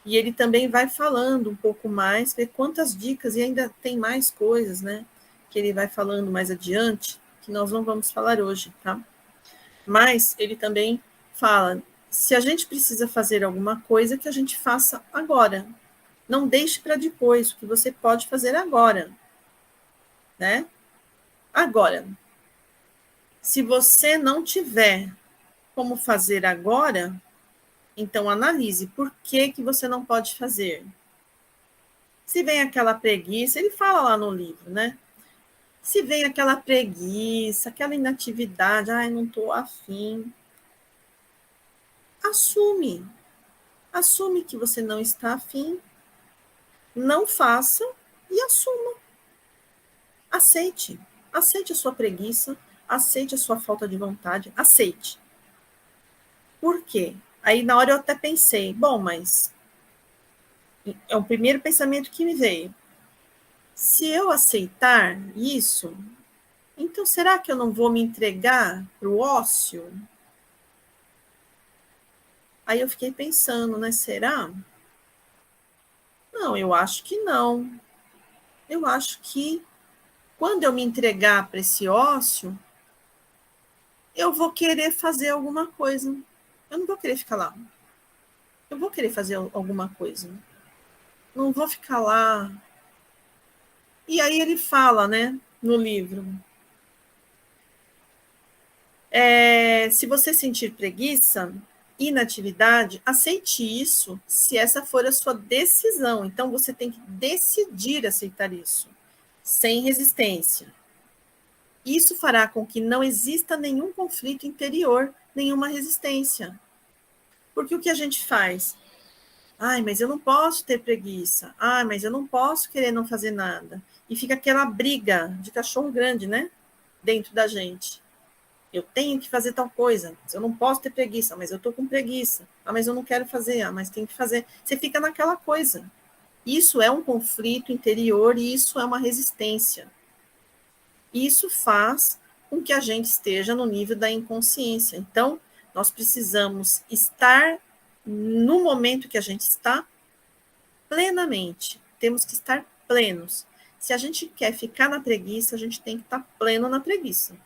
E ele também vai falando um pouco mais, ver quantas dicas, e ainda tem mais coisas, né? Que ele vai falando mais adiante, que nós não vamos falar hoje, tá? Mas ele também fala, se a gente precisa fazer alguma coisa, que a gente faça agora. Não deixe para depois, o que você pode fazer agora, né? Agora, se você não tiver como fazer agora, então analise por que você não pode fazer. Se vem aquela preguiça, ele fala lá no livro, né? Se vem aquela preguiça, aquela inatividade, ai, não estou afim, assume. Assume que você não está afim, não faça e assuma. Aceite. Aceite a sua preguiça, aceite a sua falta de vontade, aceite. Por quê? Aí na hora eu até pensei, bom, mas é o primeiro pensamento que me veio. Se eu aceitar isso, então será que eu não vou me entregar para o ócio? Aí eu fiquei pensando, né? Será? Não, eu acho que não. Eu acho que quando eu me entregar para esse ócio, eu vou querer fazer alguma coisa. Eu não vou querer ficar lá. Eu vou querer fazer alguma coisa. Não vou ficar lá. E aí ele fala, né, no livro, se você sentir preguiça, inatividade, aceite isso se essa for a sua decisão. Então, você tem que decidir aceitar isso, sem resistência. Isso fará com que não exista nenhum conflito interior, nenhuma resistência. Porque o que a gente faz? Ai, mas eu não posso ter preguiça. Ai, mas eu não posso querer não fazer nada. E fica aquela briga de cachorro grande, né? Dentro da gente. Eu tenho que fazer tal coisa. Eu não posso ter preguiça, mas eu tô com preguiça. Ah, mas eu não quero fazer. Ah, mas tem que fazer. Você fica naquela coisa. Isso é um conflito interior e isso é uma resistência. Isso faz com que a gente esteja no nível da inconsciência. Então, nós precisamos estar no momento que a gente está plenamente. Temos que estar plenos. Se a gente quer ficar na preguiça, a gente tem que estar pleno na preguiça.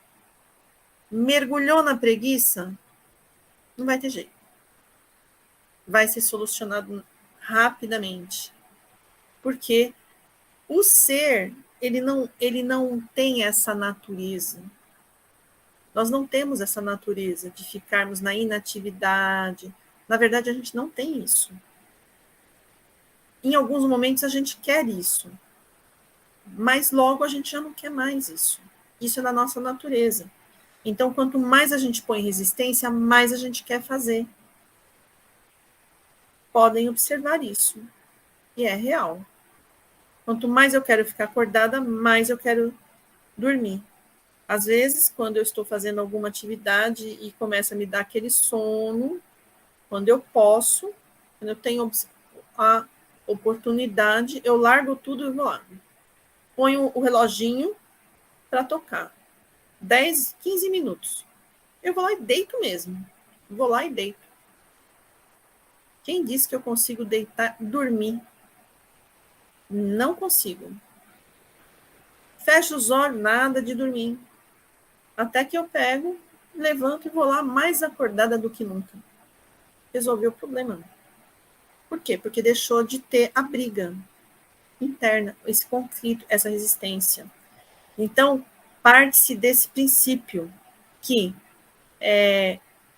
Mergulhou na preguiça, não vai ter jeito. Vai ser solucionado rapidamente. Porque o ser, ele não tem essa natureza. Nós não temos essa natureza de ficarmos na inatividade. Na verdade, a gente não tem isso. Em alguns momentos a gente quer isso, mas logo a gente já não quer mais isso. Isso é da nossa natureza. Então, quanto mais a gente põe resistência, mais a gente quer fazer. Podem observar isso. E é real. Quanto mais eu quero ficar acordada, mais eu quero dormir. Às vezes, quando eu estou fazendo alguma atividade e começa a me dar aquele sono, quando eu posso, quando eu tenho a oportunidade, eu largo tudo e vou lá. Ponho o reloginho para tocar. 10, 15 minutos. eu vou lá e deito mesmo. Vou lá e deito. Quem disse que eu consigo deitar, dormir? Não consigo. Fecho os olhos, nada de dormir. Até que eu pego, levanto e vou lá mais acordada do que nunca. Resolveu o problema. Por quê? Porque deixou de ter a briga interna, esse conflito, essa resistência. Então, parte-se desse princípio que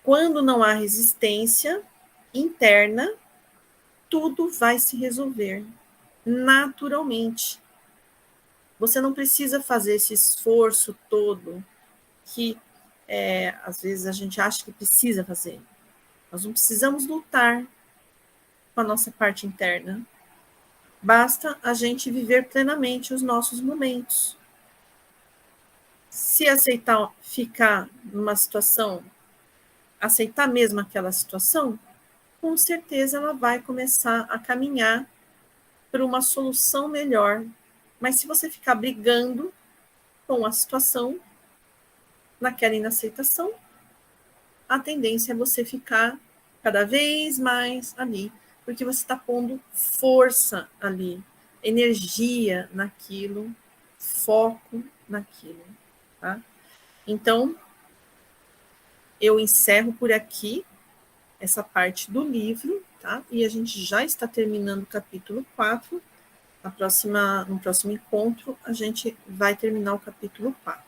quando não há resistência interna, tudo vai se resolver naturalmente. Você não precisa fazer esse esforço todo que às vezes a gente acha que precisa fazer. Nós não precisamos lutar com a nossa parte interna. Basta a gente viver plenamente os nossos momentos. Se aceitar ficar numa situação, aceitar mesmo aquela situação, com certeza ela vai começar a caminhar para uma solução melhor. Mas se você ficar brigando com a situação, naquela inaceitação, a tendência é você ficar cada vez mais ali, porque você está pondo força ali, energia naquilo, foco naquilo, tá? Então, eu encerro por aqui essa parte do livro, tá? E a gente já está terminando o capítulo 4. No próximo encontro, a gente vai terminar o capítulo 4.